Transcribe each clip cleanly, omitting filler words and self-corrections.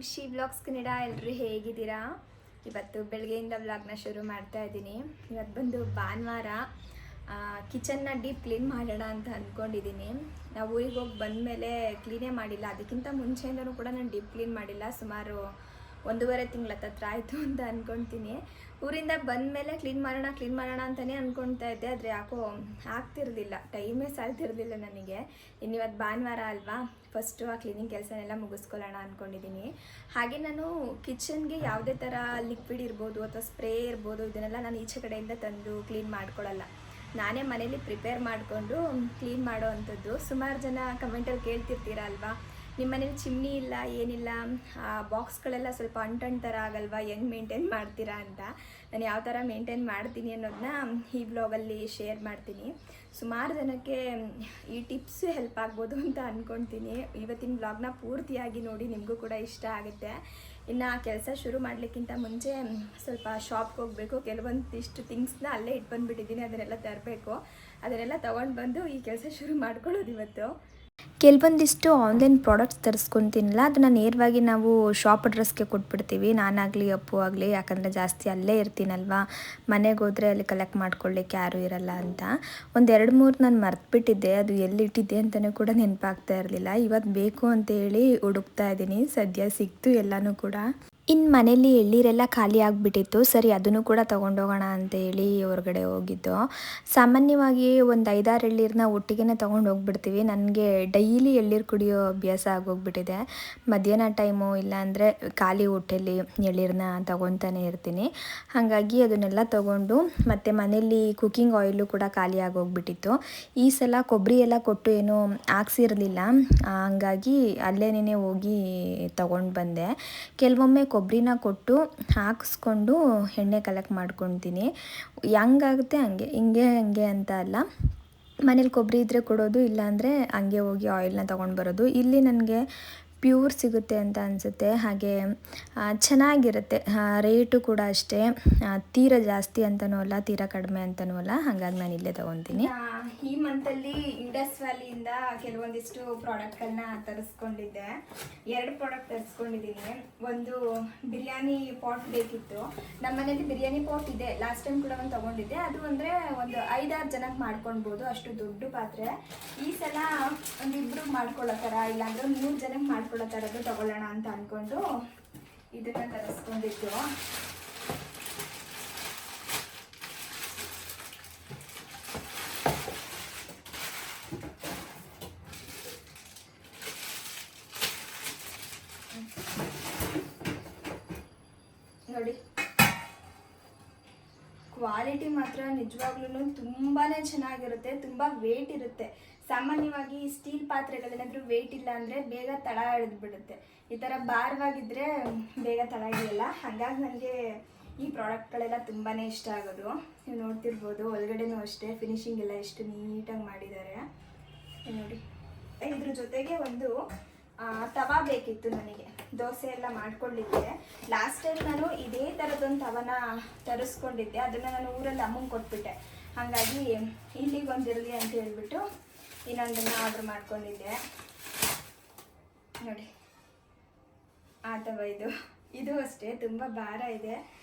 ಖುಷಿ ಬ್ಲಾಗ್ಸ್ ಕನ್ನಡ ಎಲ್ಲರೂ ಹೇಗಿದ್ದೀರಾ? ಇವತ್ತು ಬೆಳಗ್ಗೆಯಿಂದ ವ್ಲಾಗ್ನ ಶುರು ಮಾಡ್ತಾ ಇದ್ದೀನಿ. ಇವತ್ತು ಬಂದು ಭಾನುವಾರ. ಕಿಚನ್ನ ಡೀಪ್ ಕ್ಲೀನ್ ಮಾಡೋಣ ಅಂತ ಅಂದ್ಕೊಂಡಿದ್ದೀನಿ. ನಾವು ಊರಿಗೆ ಹೋಗಿ ಬಂದಮೇಲೆ ಕ್ಲೀನೇ ಮಾಡಿಲ್ಲ. ಅದಕ್ಕಿಂತ ಮುಂಚೆಯಿಂದನೂ ಕೂಡ ನಾನು ಡೀಪ್ ಕ್ಲೀನ್ ಮಾಡಿಲ್ಲ. ಸುಮಾರು 1.5 ತಿಂಗಳ ಹತ್ರ ಆಯಿತು ಅಂತ ಅಂದ್ಕೊಳ್ತೀನಿ. ಊರಿಂದ ಬಂದಮೇಲೆ ಕ್ಲೀನ್ ಮಾಡೋಣ ಅಂತಲೇ ಅಂದ್ಕೊಳ್ತಾ ಇದ್ದೆ. ಆದರೆ ಯಾಕೋ ಆಗ್ತಿರ್ಲಿಲ್ಲ, ಟೈಮೇ ಸಾಲ್ತಿರ್ಲಿಲ್ಲ ನನಗೆ. ಇನ್ನಿವತ್ತು ಭಾನುವಾರ ಅಲ್ವಾ, ಫಸ್ಟು ಆ ಕ್ಲೀನಿಂಗ್ ಕೆಲಸನೆಲ್ಲ ಮುಗಿಸ್ಕೊಳ್ಳೋಣ ಅಂದ್ಕೊಂಡಿದ್ದೀನಿ. ಹಾಗೆ ನಾನು ಕಿಚನ್ಗೆ ಯಾವುದೇ ಥರ ಲಿಕ್ವಿಡ್ ಇರ್ಬೋದು ಅಥವಾ ಸ್ಪ್ರೇ ಇರ್ಬೋದು, ಇದನ್ನೆಲ್ಲ ನಾನು ಈಚೆ ಕಡೆಯಿಂದ ತಂದು ಕ್ಲೀನ್ ಮಾಡ್ಕೊಳ್ಳಲ್ಲ. ನಾನೇ ಮನೇಲಿ ಪ್ರಿಪೇರ್ ಮಾಡಿಕೊಂಡು ಕ್ಲೀನ್ ಮಾಡೋ ಅಂಥದ್ದು. ಸುಮಾರು ಜನ ಕಮೆಂಟಲ್ಲಿ ಕೇಳ್ತಿರ್ತೀರ ಅಲ್ವಾ, ನಿಮ್ಮ ಮನೇಲಿ ಚಿಮ್ನಿ ಇಲ್ಲ ಏನಿಲ್ಲ, ಆ ಬಾಕ್ಸ್ಗಳೆಲ್ಲ ಸ್ವಲ್ಪ ಅಂಟು ಥರ ಆಗಲ್ವಾ, ಹೆಂಗೆ ಮೇಂಟೈನ್ ಮಾಡ್ತೀರಾ ಅಂತ. ನಾನು ಯಾವ ಥರ ಮೇಂಟೈನ್ ಮಾಡ್ತೀನಿ ಅನ್ನೋದನ್ನ ಈ ಬ್ಲಾಗಲ್ಲಿ ಶೇರ್ ಮಾಡ್ತೀನಿ. ಸುಮಾರು ಜನಕ್ಕೆ ಈ ಟಿಪ್ಸು ಹೆಲ್ಪ್ ಆಗ್ಬೋದು ಅಂತ ಅಂದ್ಕೊಳ್ತೀನಿ. ಇವತ್ತಿನ ಬ್ಲಾಗ್ನ ಪೂರ್ತಿಯಾಗಿ ನೋಡಿ, ನಿಮಗೂ ಕೂಡ ಇಷ್ಟ ಆಗುತ್ತೆ. ಇನ್ನು ಕೆಲಸ ಶುರು ಮಾಡಲಿಕ್ಕಿಂತ ಮುಂಚೆ ಸ್ವಲ್ಪ ಶಾಪ್ಗೆ ಹೋಗಬೇಕು. ಕೆಲವೊಂದಿಷ್ಟು ಥಿಂಗ್ಸ್ನ ಅಲ್ಲೇ ಇಟ್ಬಂದುಬಿಟ್ಟಿದ್ದೀನಿ, ಅದನ್ನೆಲ್ಲ ತರಬೇಕು. ಅದನ್ನೆಲ್ಲ ತೊಗೊಂಡು ಬಂದು ಈ ಕೆಲಸ ಶುರು ಮಾಡ್ಕೊಳ್ಳೋದು ಇವತ್ತು. ಕೆಲವೊಂದಿಷ್ಟು ಆನ್ಲೈನ್ ಪ್ರಾಡಕ್ಟ್ಸ್ ತರಿಸ್ಕೊತೀನಲ್ಲ, ಅದನ್ನು ನೇರವಾಗಿ ನಾವು ಶಾಪ್ ಅಡ್ರೆಸ್ಗೆ ಕೊಟ್ಬಿಡ್ತೀವಿ. ನಾನಾಗಲಿ ಅಪ್ಪು ಆಗಲಿ, ಯಾಕಂದರೆ ಜಾಸ್ತಿ ಅಲ್ಲೇ ಇರ್ತೀನಲ್ವ, ಮನೆಗೆ ಹೋದರೆ ಅಲ್ಲಿ ಕಲೆಕ್ಟ್ ಮಾಡ್ಕೊಳ್ಳಿಕ್ಕೆ ಯಾರೂ ಇರಲ್ಲ ಅಂತ. ಒಂದು 2-3 ನಾನು ಮರ್ತುಬಿಟ್ಟಿದ್ದೆ, ಅದು ಎಲ್ಲಿಟ್ಟಿದ್ದೆ ಅಂತಲೂ ಕೂಡ ನೆನಪಾಗ್ತಾ ಇರಲಿಲ್ಲ. ಇವತ್ತು ಬೇಕು ಅಂತೇಳಿ ಹುಡುಕ್ತಾ ಇದ್ದೀನಿ. ಸದ್ಯ ಸಿಕ್ತು ಎಲ್ಲನೂ ಕೂಡ. ಇನ್ನು ಮನೇಲಿ ಎಳ್ಳೀರೆಲ್ಲ ಖಾಲಿ ಆಗಿಬಿಟ್ಟಿತ್ತು. ಸರಿ, ಅದನ್ನು ಕೂಡ ತೊಗೊಂಡೋಗೋಣ ಅಂತೇಳಿ ಹೊರಗಡೆ ಹೋಗಿದ್ದು. ಸಾಮಾನ್ಯವಾಗಿ ಒಂದು 5-6 ಎಳ್ಳೀರನ್ನ ಒಟ್ಟಿಗೆ ತೊಗೊಂಡು ಹೋಗ್ಬಿಡ್ತೀವಿ. ನನಗೆ ಡೈಲಿ ಎಳ್ಳೀರು ಕುಡಿಯೋ ಅಭ್ಯಾಸ ಆಗೋಗ್ಬಿಟ್ಟಿದೆ. ಮಧ್ಯಾಹ್ನ ಟೈಮು ಇಲ್ಲಾಂದರೆ ಖಾಲಿ ಹೊಟ್ಟೆಲಿ ಎಳ್ಳೀರನ್ನ ತೊಗೊತಾನೆ ಇರ್ತೀನಿ. ಹಾಗಾಗಿ ಅದನ್ನೆಲ್ಲ ತೊಗೊಂಡು, ಮತ್ತು ಮನೇಲಿ ಕುಕ್ಕಿಂಗ್ ಆಯಿಲು ಕೂಡ ಖಾಲಿ ಆಗೋಗ್ಬಿಟ್ಟಿತ್ತು. ಈ ಸಲ ಕೊಬ್ಬರಿ ಎಲ್ಲ ಕೊಟ್ಟು ಏನೂ ಹಾಕ್ಸಿರಲಿಲ್ಲ, ಹಂಗಾಗಿ ಅಲ್ಲೇನೇ ಹೋಗಿ ತೊಗೊಂಡು ಬಂದೆ. ಕೆಲವೊಮ್ಮೆ ಕೊಬ್ಬರಿನ ಕೊಟ್ಟು ಹಾಕಿಸ್ಕೊಂಡು ಎಣ್ಣೆ ಕಲೆಕ್ಟ್ ಮಾಡ್ಕೊತೀನಿ. ಹೆಂಗಾಗುತ್ತೆ ಹಂಗೆ ಅಂತ ಅಲ್ಲ, ಮನೇಲಿ ಕೊಬ್ಬರಿ ಇದ್ದರೆ ಕೊಡೋದು, ಇಲ್ಲಾಂದರೆ ಹಂಗೆ ಹೋಗಿ ಆಯಿಲ್ನ ತೊಗೊಂಡು ಬರೋದು. ಇಲ್ಲಿ ನನಗೆ ಪ್ಯೂರ್ ಸಿಗುತ್ತೆ ಅಂತ ಅನಿಸುತ್ತೆ. ಹಾಗೆ ಚೆನ್ನಾಗಿರುತ್ತೆ. ರೇಟು ಕೂಡ ಅಷ್ಟೇ, ತೀರ ಜಾಸ್ತಿ ಅಂತನೂ ಅಲ್ಲ, ತೀರ ಕಡಿಮೆ ಅಂತನೂ ಅಲ್ಲ. ಹಾಗಾಗಿ ನಾನು ಇಲ್ಲೇ ತೊಗೊತೀನಿ. ಈ ಮಂತಲ್ಲಿ ಇಂಡಸ್ ವ್ಯಾಲಿಯಿಂದ ಕೆಲವೊಂದಿಷ್ಟು ಪ್ರಾಡಕ್ಟ್ಗಳನ್ನ ತರಿಸ್ಕೊಂಡಿದ್ದೆ. 2 ಪ್ರಾಡಕ್ಟ್ ತರಿಸ್ಕೊಂಡಿದ್ದೀನಿ. ಒಂದು ಬಿರಿಯಾನಿ ಪಾಟ್ ಬೇಕಿತ್ತು. ನಮ್ಮ ಮನೇಲಿ ಬಿರಿಯಾನಿ ಪಾಟ್ ಇದೆ, ಲಾಸ್ಟ್ ಟೈಮ್ ಕೂಡ ಒಂದು ತೊಗೊಂಡಿದ್ದೆ. ಅದು ಅಂದರೆ ಒಂದು 5-6 ಜನಕ್ಕೆ ಮಾಡ್ಕೊಳ್ಬೋದು, ಅಷ್ಟು ದೊಡ್ಡ ಪಾತ್ರೆ. ಈ ಸಲ ಒಂದು 2 ಮಾಡ್ಕೊಳ್ಳೋ ಥರ, ಇಲ್ಲಾಂದರೆ 3 ಜನಕ್ಕೆ ಮಾಡ್ಕೊಳ್ಳೋ ಥರದ್ದು ತಗೊಳ್ಳೋಣ ಅಂತ ಅಂದ್ಕೊಂಡು ಇದನ್ನು ತರಿಸ್ಕೊಂಡಿದ್ದು. ನೋಡಿ, ಕ್ವಾಲಿಟಿ ಮಾತ್ರ ನಿಜವಾಗ್ಲೂ ತುಂಬಾ ಚೆನ್ನಾಗಿರುತ್ತೆ. ತುಂಬ ವೇಟ್ ಇರುತ್ತೆ. ಸಾಮಾನ್ಯವಾಗಿ ಸ್ಟೀಲ್ ಪಾತ್ರೆಗಳೇನಾದರೂ ವೇಟ್ ಇಲ್ಲ ಅಂದರೆ ಬೇಗ ತಳ ಹಿಡಿದ್ಬಿಡುತ್ತೆ. ಈ ಥರ ಭಾರವಾಗಿದ್ದರೆ ಬೇಗ ತಳ ಹಿಡಿಯಲ್ಲ. ಹಾಗಾಗಿ ನನಗೆ ಈ ಪ್ರಾಡಕ್ಟ್ಗಳೆಲ್ಲ ತುಂಬಾ ಇಷ್ಟ ಆಗೋದು. ನೀವು ನೋಡ್ತಿರ್ಬೋದು, ಒಳಗಡೆನೂ ಅಷ್ಟೇ ಫಿನಿಶಿಂಗ್ ಎಲ್ಲ ಎಷ್ಟು ನೀಟಾಗಿ ಮಾಡಿದ್ದಾರೆ ನೋಡಿ. ಇದ್ರ ಜೊತೆಗೆ ಒಂದು ತವಾ ಬೇಕಿತ್ತು ನನಗೆ, ದೋಸೆ ಎಲ್ಲ ಮಾಡ್ಕೊಳ್ಳಿಕ್ಕೆ. ಲಾಸ್ಟ್ ಟೈಮ್ ನಾನು ಇದೇ ಥರದೊಂದು ತವನ ತರಿಸ್ಕೊಂಡಿದ್ದೆ. ಅದನ್ನು ನಾನು ಊರಲ್ಲಿ ಅಮ್ಮಂಗೆ ಕೊಟ್ಬಿಟ್ಟೆ. ಹಾಗಾಗಿ ಇಲ್ಲಿಗೆ ಒಂದಿರಲಿ ಅಂತ ಹೇಳ್ಬಿಟ್ಟು ಇನ್ನೊಂದನ್ನು ಆರ್ಡ್ರ್ ಮಾಡ್ಕೊಂಡಿದ್ದೆ. ನೋಡಿ, ಆ ತವ ಇದು ಅಷ್ಟೇ ತುಂಬ ಭಾರ ಇದೆ,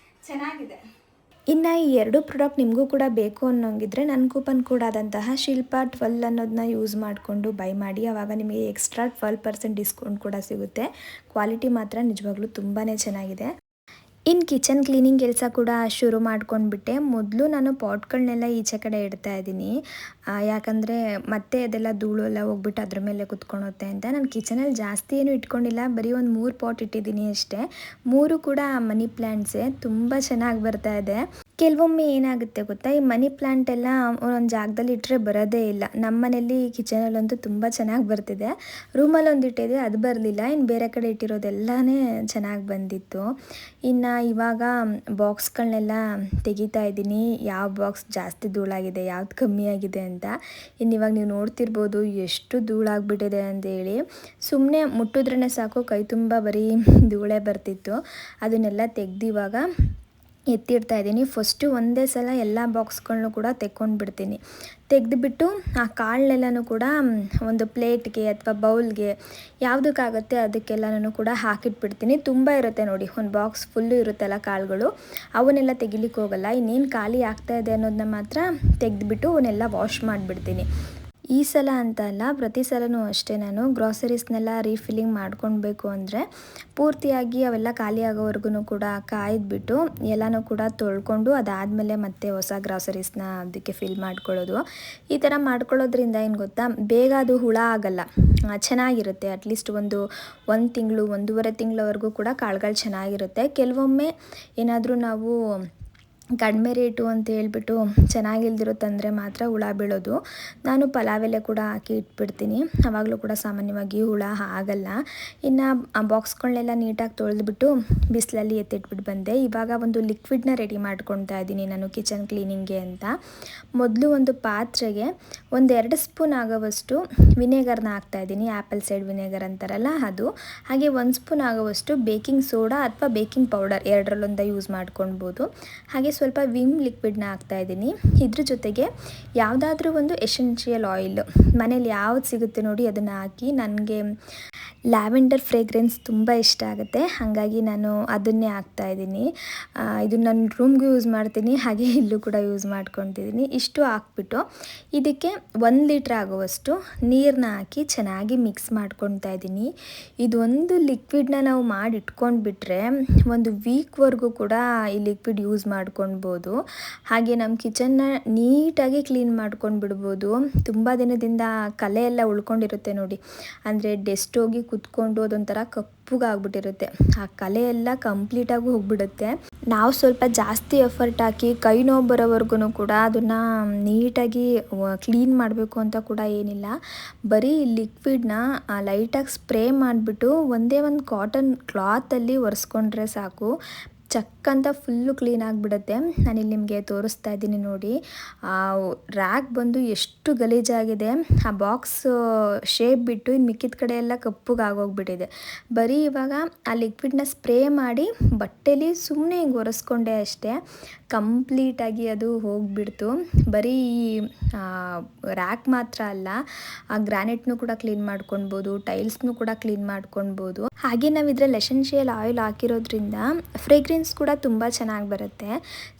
ಚೆನ್ನಾಗಿದೆ. ಇನ್ನು ಈ 2 ಪ್ರಾಡಕ್ಟ್ ನಿಮಗೂ ಕೂಡ ಬೇಕು ಅನ್ನೋಂಗಿದ್ರೆ ನನ್ನ ಕೂಪನ್ ಕೋಡ್ ಆದಂತಹ ಶಿಲ್ಪ 12 ಅನ್ನೋದನ್ನ ಯೂಸ್ ಮಾಡಿಕೊಂಡು ಬೈ ಮಾಡಿ. ಆವಾಗ ನಿಮಗೆ ಎಕ್ಸ್ಟ್ರಾ 12% ಡಿಸ್ಕೌಂಟ್ ಕೂಡ ಸಿಗುತ್ತೆ. ಕ್ವಾಲಿಟಿ ಮಾತ್ರ ನಿಜವಾಗ್ಲೂ ತುಂಬಾ ಚೆನ್ನಾಗಿದೆ. ಇನ್ನು ಕಿಚನ್ ಕ್ಲೀನಿಂಗ್ ಕೆಲಸ ಕೂಡ ಶುರು ಮಾಡ್ಕೊಂಡ್ಬಿಟ್ಟೆ. ಮೊದಲು ನಾನು ಪಾಟ್ಗಳನ್ನೆಲ್ಲ ಈಚೆ ಕಡೆ ಇಡ್ತಾ ಇದ್ದೀನಿ, ಯಾಕಂದರೆ ಮತ್ತೆ ಅದೆಲ್ಲ ಧೂಳು ಎಲ್ಲ ಹೋಗ್ಬಿಟ್ಟು ಅದ್ರ ಮೇಲೆ ಕುತ್ಕೊಳುತ್ತೆ ಅಂತ. ನಾನು ಕಿಚನಲ್ಲಿ ಜಾಸ್ತಿ ಏನು ಇಟ್ಕೊಂಡಿಲ್ಲ, ಬರೀ ಒಂದು 3 ಪಾಟ್ ಇಟ್ಟಿದ್ದೀನಿ ಅಷ್ಟೇ. 3 ಕೂಡ ಮನಿ ಪ್ಲ್ಯಾಂಟ್ಸೇ, ತುಂಬ ಚೆನ್ನಾಗಿ ಬರ್ತಾ ಇದೆ. ಕೆಲವೊಮ್ಮೆ ಏನಾಗುತ್ತೆ ಗೊತ್ತಾ, ಈ ಮನಿ ಪ್ಲ್ಯಾಂಟ್ ಎಲ್ಲ ಒಂದು ಜಾಗದಲ್ಲಿ ಇಟ್ಟರೆ ಬರೋದೇ ಇಲ್ಲ. ನಮ್ಮ ಮನೇಲಿ ಕಿಚನಲ್ಲಂತೂ ತುಂಬ ಚೆನ್ನಾಗಿ ಬರ್ತಿದೆ. ರೂಮಲ್ಲಿ ಒಂದು ಇಟ್ಟಿದೆ, ಅದು ಬರಲಿಲ್ಲ. ಇನ್ನು ಬೇರೆ ಕಡೆ ಇಟ್ಟಿರೋದೆಲ್ಲನೇ ಚೆನ್ನಾಗಿ ಬಂದಿತ್ತು. ಇನ್ನು ಇವಾಗ ಬಾಕ್ಸ್ಗಳನ್ನೆಲ್ಲ ತೆಗಿತಾ ಇದ್ದೀನಿ, ಯಾವ ಬಾಕ್ಸ್ ಜಾಸ್ತಿ ಧೂಳಾಗಿದೆ, ಯಾವ್ದು ಕಮ್ಮಿ ಆಗಿದೆ ಅಂತ. ಇನ್ನು ಇವಾಗ ನೀವು ನೋಡ್ತಿರ್ಬೋದು ಎಷ್ಟು ಧೂಳಾಗ್ಬಿಟ್ಟಿದೆ ಅಂತೇಳಿ. ಸುಮ್ಮನೆ ಮುಟ್ಟಿದ್ರೇ ಸಾಕು, ಕೈ ತುಂಬ ಬರೀ ಧೂಳೇ ಬರ್ತಿತ್ತು. ಅದನ್ನೆಲ್ಲ ತೆಗೆದು ಇವಾಗ ಎತ್ತಿಡ್ತಾ ಇದ್ದೀನಿ. ಫಸ್ಟು ಒಂದೇ ಸಲ ಎಲ್ಲ ಬಾಕ್ಸ್ಗಳನ್ನೂ ಕೂಡ ತೆಕ್ಕೊಂಡ್ಬಿಡ್ತೀನಿ. ತೆಗೆದುಬಿಟ್ಟು ಆ ಕಾಳನ್ನೆಲ್ಲನೂ ಕೂಡ ಒಂದು ಪ್ಲೇಟ್ಗೆ ಅಥವಾ ಬೌಲ್ಗೆ ಯಾವುದಕ್ಕಾಗುತ್ತೆ ಅದಕ್ಕೆಲ್ಲನೂ ಕೂಡ ಹಾಕಿಟ್ಬಿಡ್ತೀನಿ. ತುಂಬ ಇರುತ್ತೆ ನೋಡಿ, ಒಂದು ಬಾಕ್ಸ್ ಫುಲ್ಲು ಇರುತ್ತಲ್ಲ ಕಾಳುಗಳು, ಅವನ್ನೆಲ್ಲ ತೆಗಿಲಿಕ್ಕೆ ಹೋಗಲ್ಲ. ಇನ್ನೇನು ಖಾಲಿ ಆಗ್ತಾಯಿದೆ ಅನ್ನೋದನ್ನ ಮಾತ್ರ ತೆಗೆದುಬಿಟ್ಟು ಅವನ್ನೆಲ್ಲ ವಾಶ್ ಮಾಡಿಬಿಡ್ತೀನಿ. ಈ ಸಲ ಅಂತ ಅಲ್ಲ, ಪ್ರತಿ ಸಲವೂ ಅಷ್ಟೇ. ನಾನು ಗ್ರಾಸರೀಸ್ನೆಲ್ಲ ರೀಫಿಲ್ಲಿಂಗ್ ಮಾಡ್ಕೊಳ್ಬೇಕು ಅಂದರೆ ಪೂರ್ತಿಯಾಗಿ ಅವೆಲ್ಲ ಖಾಲಿ ಆಗೋವರೆಗೂ ಕೂಡ ಕಾಯ್ದುಬಿಟ್ಟು ಎಲ್ಲನೂ ಕೂಡ ತೊಳ್ಕೊಂಡು ಅದಾದಮೇಲೆ ಮತ್ತೆ ಹೊಸ ಗ್ರಾಸರೀಸ್ನ ಅದಕ್ಕೆ ಫಿಲ್ ಮಾಡ್ಕೊಳ್ಳೋದು. ಈ ಥರ ಮಾಡ್ಕೊಳ್ಳೋದ್ರಿಂದ ಏನು ಗೊತ್ತಾ, ಬೇಗ ಅದು ಹುಳ ಆಗಲ್ಲ, ಚೆನ್ನಾಗಿರುತ್ತೆ. ಅಟ್ಲೀಸ್ಟ್ ಒಂದು ತಿಂಗಳು 1.5 ತಿಂಗಳವರೆಗೂ ಕೂಡ ಕಾಳುಗಳು ಚೆನ್ನಾಗಿರುತ್ತೆ. ಕೆಲವೊಮ್ಮೆ ಏನಾದರೂ ನಾವು ಕಡಿಮೆ ರೇಟು ಅಂತ ಹೇಳ್ಬಿಟ್ಟು ಚೆನ್ನಾಗಿಲ್ದಿರೋ ತಂದರೆ ಮಾತ್ರ ಹುಳ ಬೀಳೋದು. ನಾನು ಪಲಾವ್ ಎಲೆ ಕೂಡ ಹಾಕಿ ಇಟ್ಬಿಡ್ತೀನಿ, ಆವಾಗಲೂ ಕೂಡ ಸಾಮಾನ್ಯವಾಗಿ ಹುಳ ಆಗಲ್ಲ. ಇನ್ನು ಆ ಬಾಕ್ಸ್ಗಳನ್ನೆಲ್ಲ ನೀಟಾಗಿ ತೊಳೆದ್ಬಿಟ್ಟು ಬಿಸಿಲಲ್ಲಿ ಎತ್ತಿಟ್ಬಿಟ್ಟು ಬಂದೆ. ಇವಾಗ ಒಂದು ಲಿಕ್ವಿಡ್ನ ರೆಡಿ ಮಾಡ್ಕೊಳ್ತಾ ಇದ್ದೀನಿ ನಾನು ಕಿಚನ್ ಕ್ಲೀನಿಂಗ್ಗೆ ಅಂತ. ಮೊದಲು ಒಂದು ಪಾತ್ರೆಗೆ 1-2 ಸ್ಪೂನ್ ಆಗೋವಷ್ಟು ವಿನೆಗರ್ನ ಹಾಕ್ತಾಯಿದ್ದೀನಿ. ಆ್ಯಪಲ್ ಸೈಡ್ ವಿನೆಗರ್ ಅಂತಾರಲ್ಲ ಅದು. ಹಾಗೆ 1 ಸ್ಪೂನ್ ಆಗೋವಷ್ಟು ಬೇಕಿಂಗ್ ಸೋಡಾ ಅಥವಾ ಬೇಕಿಂಗ್ ಪೌಡರ್, ಎರಡರಲ್ಲೊಂದು ಯೂಸ್ ಮಾಡ್ಕೊಳ್ಬೋದು. ಹಾಗೆ ಸ್ವಲ್ಪ ವಿಮ್ ಲಿಕ್ವಿಡ್ನ ಹಾಕ್ತಾಯಿದ್ದೀನಿ. ಇದ್ರ ಜೊತೆಗೆ ಯಾವುದಾದ್ರೂ ಒಂದು ಎಸೆನ್ಷಿಯಲ್ ಆಯಿಲ್ ಮನೇಲಿ ಯಾವ್ದು ಸಿಗುತ್ತೆ ನೋಡಿ ಅದನ್ನು ಹಾಕಿ. ನನಗೆ ಲ್ಯಾವೆಂಡರ್ ಫ್ರೇಗ್ರೆನ್ಸ್ ತುಂಬ ಇಷ್ಟ ಆಗುತ್ತೆ, ಹಾಗಾಗಿ ನಾನು ಅದನ್ನೇ ಹಾಕ್ತಾಯಿದ್ದೀನಿ. ಇದು ನನ್ನ ರೂಮ್ಗೂ ಯೂಸ್ ಮಾಡ್ತೀನಿ, ಹಾಗೆ ಇಲ್ಲೂ ಕೂಡ ಯೂಸ್ ಮಾಡ್ಕೊತಿದ್ದೀನಿ. ಇಷ್ಟು ಹಾಕ್ಬಿಟ್ಟು ಇದಕ್ಕೆ 1 ಲೀಟ್ರ್ ಆಗುವಷ್ಟು ನೀರನ್ನ ಹಾಕಿ ಚೆನ್ನಾಗಿ ಮಿಕ್ಸ್ ಮಾಡ್ಕೊತಾ ಇದ್ದೀನಿ. ಇದೊಂದು ಲಿಕ್ವಿಡ್ನ ನಾವು ಮಾಡಿ ಇಟ್ಕೊಂಡ್ಬಿಟ್ರೆ 1 ವೀಕ್ವರೆಗೂ ಕೂಡ ಈ ಲಿಕ್ವಿಡ್ ಯೂಸ್ ಮಾಡ್ಕೊಳ್ಬೋದು. ಹಾಗೆ ನಮ್ಮ ಕಿಚನ್ನ ನೀಟಾಗಿ ಕ್ಲೀನ್ ಮಾಡ್ಕೊಂಡು ಬಿಡ್ಬೋದು. ತುಂಬ ದಿನದಿಂದ ಕಲೆ ಎಲ್ಲ ಉಳ್ಕೊಂಡಿರುತ್ತೆ ನೋಡಿ, ಅಂದರೆ ಡೆಸ್ಟ್ ಹೋಗಿ ಕುತ್ಕೊಂಡು ಅದೊಂಥರ ಕಪ್ಪುಗಾಗ್ಬಿಟ್ಟಿರುತ್ತೆ. ಆ ಕಲೆ ಎಲ್ಲ ಕಂಪ್ಲೀಟಾಗಿ ಹೋಗ್ಬಿಡುತ್ತೆ. ನಾವು ಸ್ವಲ್ಪ ಜಾಸ್ತಿ ಎಫರ್ಟ್ ಹಾಕಿ ಕೈ ನೋವು ಬರೋವರೆಗೂ ಕೂಡ ಅದನ್ನು ನೀಟಾಗಿ ಕ್ಲೀನ್ ಮಾಡಬೇಕು ಅಂತ ಕೂಡ ಏನಿಲ್ಲ. ಬರೀ ಲಿಕ್ವಿಡ್ನ ಲೈಟಾಗಿ ಸ್ಪ್ರೇ ಮಾಡಿಬಿಟ್ಟು ಒಂದೇ ಒಂದು ಕಾಟನ್ ಕ್ಲಾತಲ್ಲಿ ಒರೆಸ್ಕೊಂಡ್ರೆ ಸಾಕು, ಚಕ್ಕಂತ ಫುಲ್ಲು ಕ್ಲೀನ್ ಆಗಿಬಿಡುತ್ತೆ. ನಾನಿಲ್ಲಿ ನಿಮಗೆ ತೋರಿಸ್ತಾ ಇದ್ದೀನಿ ನೋಡಿ. ಆ ರ್ಯಾಕ್ ಬಂದು ಎಷ್ಟು ಗಲೀಜಾಗಿದೆ, ಆ ಬಾಕ್ಸ್ ಶೇಪ್ ಬಿಟ್ಟು ಇನ್ನು ಮಿಕ್ಕಿದ ಕಡೆ ಎಲ್ಲ ಕಪ್ಪುಗಾಗೋಗ್ಬಿಟ್ಟಿದೆ. ಬರೀ ಇವಾಗ ಆ ಲಿಕ್ವಿಡ್ನ ಸ್ಪ್ರೇ ಮಾಡಿ ಬಟ್ಟೆಲಿ ಸುಮ್ಮನೆ ಹಿಂಗೆ ಒರೆಸ್ಕೊಂಡೆ ಅಷ್ಟೇ, ಕಂಪ್ಲೀಟಾಗಿ ಅದು ಹೋಗಿಬಿಡ್ತು. ಬರೀ ಈ ರ್ಯಾಕ್ ಮಾತ್ರ ಅಲ್ಲ, ಆ ಗ್ರಾನೈಟ್ನು ಕೂಡ ಕ್ಲೀನ್ ಮಾಡ್ಕೊಳ್ಬೋದು, ಟೈಲ್ಸ್ನು ಕೂಡ ಕ್ಲೀನ್ ಮಾಡ್ಕೊಳ್ಬೋದು. ಹಾಗೆ ನಾವು ಇದರಲ್ಲಿ ಎಸೆನ್ಷಿಯಲ್ ಆಯಿಲ್ ಹಾಕಿರೋದ್ರಿಂದ ಫ್ರೇಗ್ರೆನ್ಸ್ ಕೂಡ ತುಂಬ ಚೆನ್ನಾಗಿ ಬರುತ್ತೆ.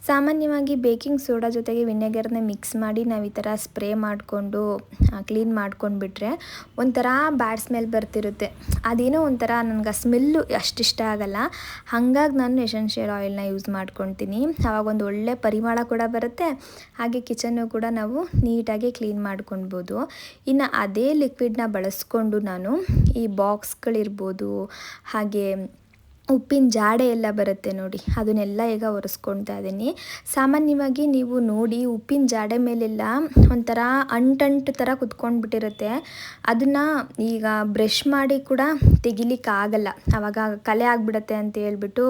ಸಾಮಾನ್ಯವಾಗಿ ಬೇಕಿಂಗ್ ಸೋಡಾ ಜೊತೆಗೆ ವಿನೆಗರ್ನ ಮಿಕ್ಸ್ ಮಾಡಿ ನಾವು ಈ ಥರ ಸ್ಪ್ರೇ ಮಾಡಿಕೊಂಡು ಕ್ಲೀನ್ ಮಾಡ್ಕೊಂಡ್ಬಿಟ್ರೆ ಒಂಥರ ಬ್ಯಾಡ್ ಸ್ಮೆಲ್ ಬರ್ತಿರುತ್ತೆ. ಅದೇನೋ ಒಂಥರ ನನಗೆ ಆ ಸ್ಮೆಲ್ಲು ಅಷ್ಟಿಷ್ಟ ಆಗಲ್ಲ. ಹಾಗಾಗಿ ನಾನು ಎಸೆನ್ಷಿಯಲ್ ಆಯಿಲ್ನ ಯೂಸ್ ಮಾಡ್ಕೊತೀನಿ. ಆವಾಗ ಒಂದು ಒಳ್ಳೆ ಪರಿಮಳ ಕೂಡ ಬರುತ್ತೆ, ಹಾಗೆ ಕಿಚನ್ನು ಕೂಡ ನಾವು ನೀಟಾಗಿ ಕ್ಲೀನ್ ಮಾಡ್ಕೊಳ್ಬೋದು. ಇನ್ನು ಅದೇ ಲಿಕ್ವಿಡ್ನ ಬಳಸ್ಕೊಂಡು ನಾನು ಈ ಬಾಕ್ಸ್ಗಳಿರ್ಬೋದು, ಹಾಗೆ ಉಪ್ಪಿನ ಜಾಡೆ ಎಲ್ಲ ಬರುತ್ತೆ ನೋಡಿ, ಅದನ್ನೆಲ್ಲ ಈಗ ಒರೆಸ್ಕೊಳ್ತಾ ಇದ್ದೀನಿ. ಸಾಮಾನ್ಯವಾಗಿ ನೀವು ನೋಡಿ ಉಪ್ಪಿನ ಜಾಡೆ ಮೇಲೆಲ್ಲ ಒಂಥರ ಅಂಟು ಥರ ಕುತ್ಕೊಂಡ್ಬಿಟ್ಟಿರುತ್ತೆ. ಅದನ್ನು ಈಗ ಬ್ರಷ್ ಮಾಡಿ ಕೂಡ ತೆಗಿಲಿಕ್ಕಾಗಲ್ಲ, ಆವಾಗ ಕಲೆ ಆಗಿಬಿಡುತ್ತೆ ಅಂತ ಹೇಳ್ಬಿಟ್ಟು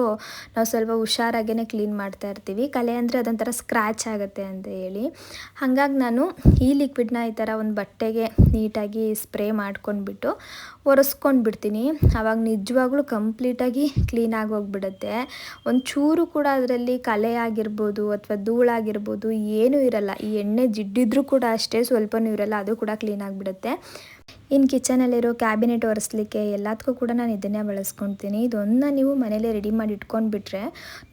ನಾವು ಸ್ವಲ್ಪ ಹುಷಾರಾಗೇ ಕ್ಲೀನ್ ಮಾಡ್ತಾ ಇರ್ತೀವಿ. ಕಲೆ ಅಂದರೆ ಅದೊಂಥರ ಸ್ಕ್ರ್ಯಾಚ್ ಆಗುತ್ತೆ ಅಂತ ಹೇಳಿ. ಹಾಗಾಗಿ ನಾನು ಈ ಲಿಕ್ವಿಡ್ನ ಈ ಥರ ಒಂದು ಬಟ್ಟೆಗೆ ನೀಟಾಗಿ ಸ್ಪ್ರೇ ಮಾಡ್ಕೊಂಡ್ಬಿಟ್ಟು ಒರೆಸ್ಕೊಂಡ್ಬಿಡ್ತೀನಿ. ಆವಾಗ ನಿಜವಾಗ್ಲೂ ಕಂಪ್ಲೀಟಾಗಿ ಕ್ಲೀನಾಗಿ ಹೋಗ್ಬಿಡುತ್ತೆ. ಒಂಚೂರು ಕೂಡ ಅದರಲ್ಲಿ ಕಲೆ ಆಗಿರ್ಬೋದು ಅಥವಾ ಧೂಳಾಗಿರ್ಬೋದು ಏನೂ ಇರಲ್ಲ. ಈ ಎಣ್ಣೆ ಜಿಡ್ಡಿದ್ರೂ ಕೂಡ ಅಷ್ಟೇ ಸ್ವಲ್ಪನೂ ಇರಲ್ಲ, ಅದು ಕೂಡ ಕ್ಲೀನ್ ಆಗಿಬಿಡುತ್ತೆ. ಇನ್ನು ಕಿಚನಲ್ಲಿರೋ ಕ್ಯಾಬಿನೆಟ್ ಒರೆಸ್ಲಿಕ್ಕೆ ಎಲ್ಲದಕ್ಕೂ ಕೂಡ ನಾನು ಇದನ್ನೇ ಬಳಸ್ಕೊಳ್ತೀನಿ. ಇದೊಂದನ್ನ ನೀವು ಮನೇಲಿ ರೆಡಿ ಮಾಡಿ ಇಟ್ಕೊಂಡ್ಬಿಟ್ರೆ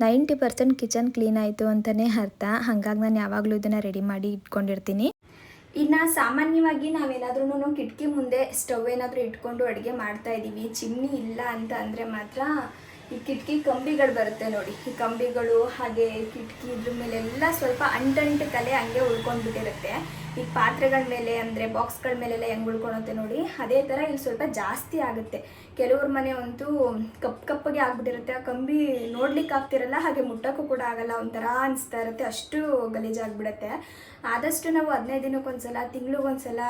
90% ಕಿಚನ್ ಕ್ಲೀನ್ ಆಯಿತು ಅಂತಲೇ ಅರ್ಥ. ಹಾಗಾಗಿ ನಾನು ಯಾವಾಗಲೂ ಇದನ್ನು ರೆಡಿ ಮಾಡಿ ಇಟ್ಕೊಂಡಿರ್ತೀನಿ. ಇನ್ನು ಸಾಮಾನ್ಯವಾಗಿ ನಾವೇನಾದ್ರೂ ಕಿಟಕಿ ಮುಂದೆ ಸ್ಟವ್ ಏನಾದರೂ ಇಟ್ಕೊಂಡು ಅಡುಗೆ ಮಾಡ್ತಾ ಇದ್ದೀವಿ, ಚಿಮ್ನಿ ಇಲ್ಲ ಅಂತ ಅಂದರೆ ಮಾತ್ರ ಈ ಕಿಟಕಿ ಕಂಬಿಗಳು ಬರುತ್ತೆ ನೋಡಿ, ಈ ಕಂಬಿಗಳು ಹಾಗೆ ಕಿಟಕಿ ಇದ್ರ ಮೇಲೆಲ್ಲ ಸ್ವಲ್ಪ ಅಂಟಂಟು ಕಲೆ ಹಂಗೆ ಉಳ್ಕೊಂಡ್ಬಿಟ್ಟಿರುತ್ತೆ. ಈ ಪಾತ್ರೆಗಳ ಮೇಲೆ ಅಂದರೆ ಬಾಕ್ಸ್ಗಳ ಮೇಲೆಲ್ಲ ಹೆಂಗೆ ಉಳ್ಕೊಳುತ್ತೆ ನೋಡಿ, ಅದೇ ಥರ ಇಲ್ಲಿ ಸ್ವಲ್ಪ ಜಾಸ್ತಿ ಆಗುತ್ತೆ. ಕೆಲವ್ರ ಮನೆ ಅಂತೂ ಕಪ್ಪಗೆ ಆಗ್ಬಿಟ್ಟಿರುತ್ತೆ, ಆ ಕಂಬಿ ನೋಡ್ಲಿಕ್ಕೆ ಆಗ್ತಿರಲ್ಲ, ಹಾಗೆ ಮುಟ್ಟೋಕ್ಕೂ ಕೂಡ ಆಗಲ್ಲ, ಒಂಥರ ಅನಿಸ್ತಾ ಇರುತ್ತೆ, ಅಷ್ಟು ಗಲೀಜಾಗ್ಬಿಡುತ್ತೆ. ಆದಷ್ಟು ನಾವು 15 ದಿನಕ್ಕೊಂದ್ಸಲ, ತಿಂಗಳಿಗೊಂದ್ಸಲ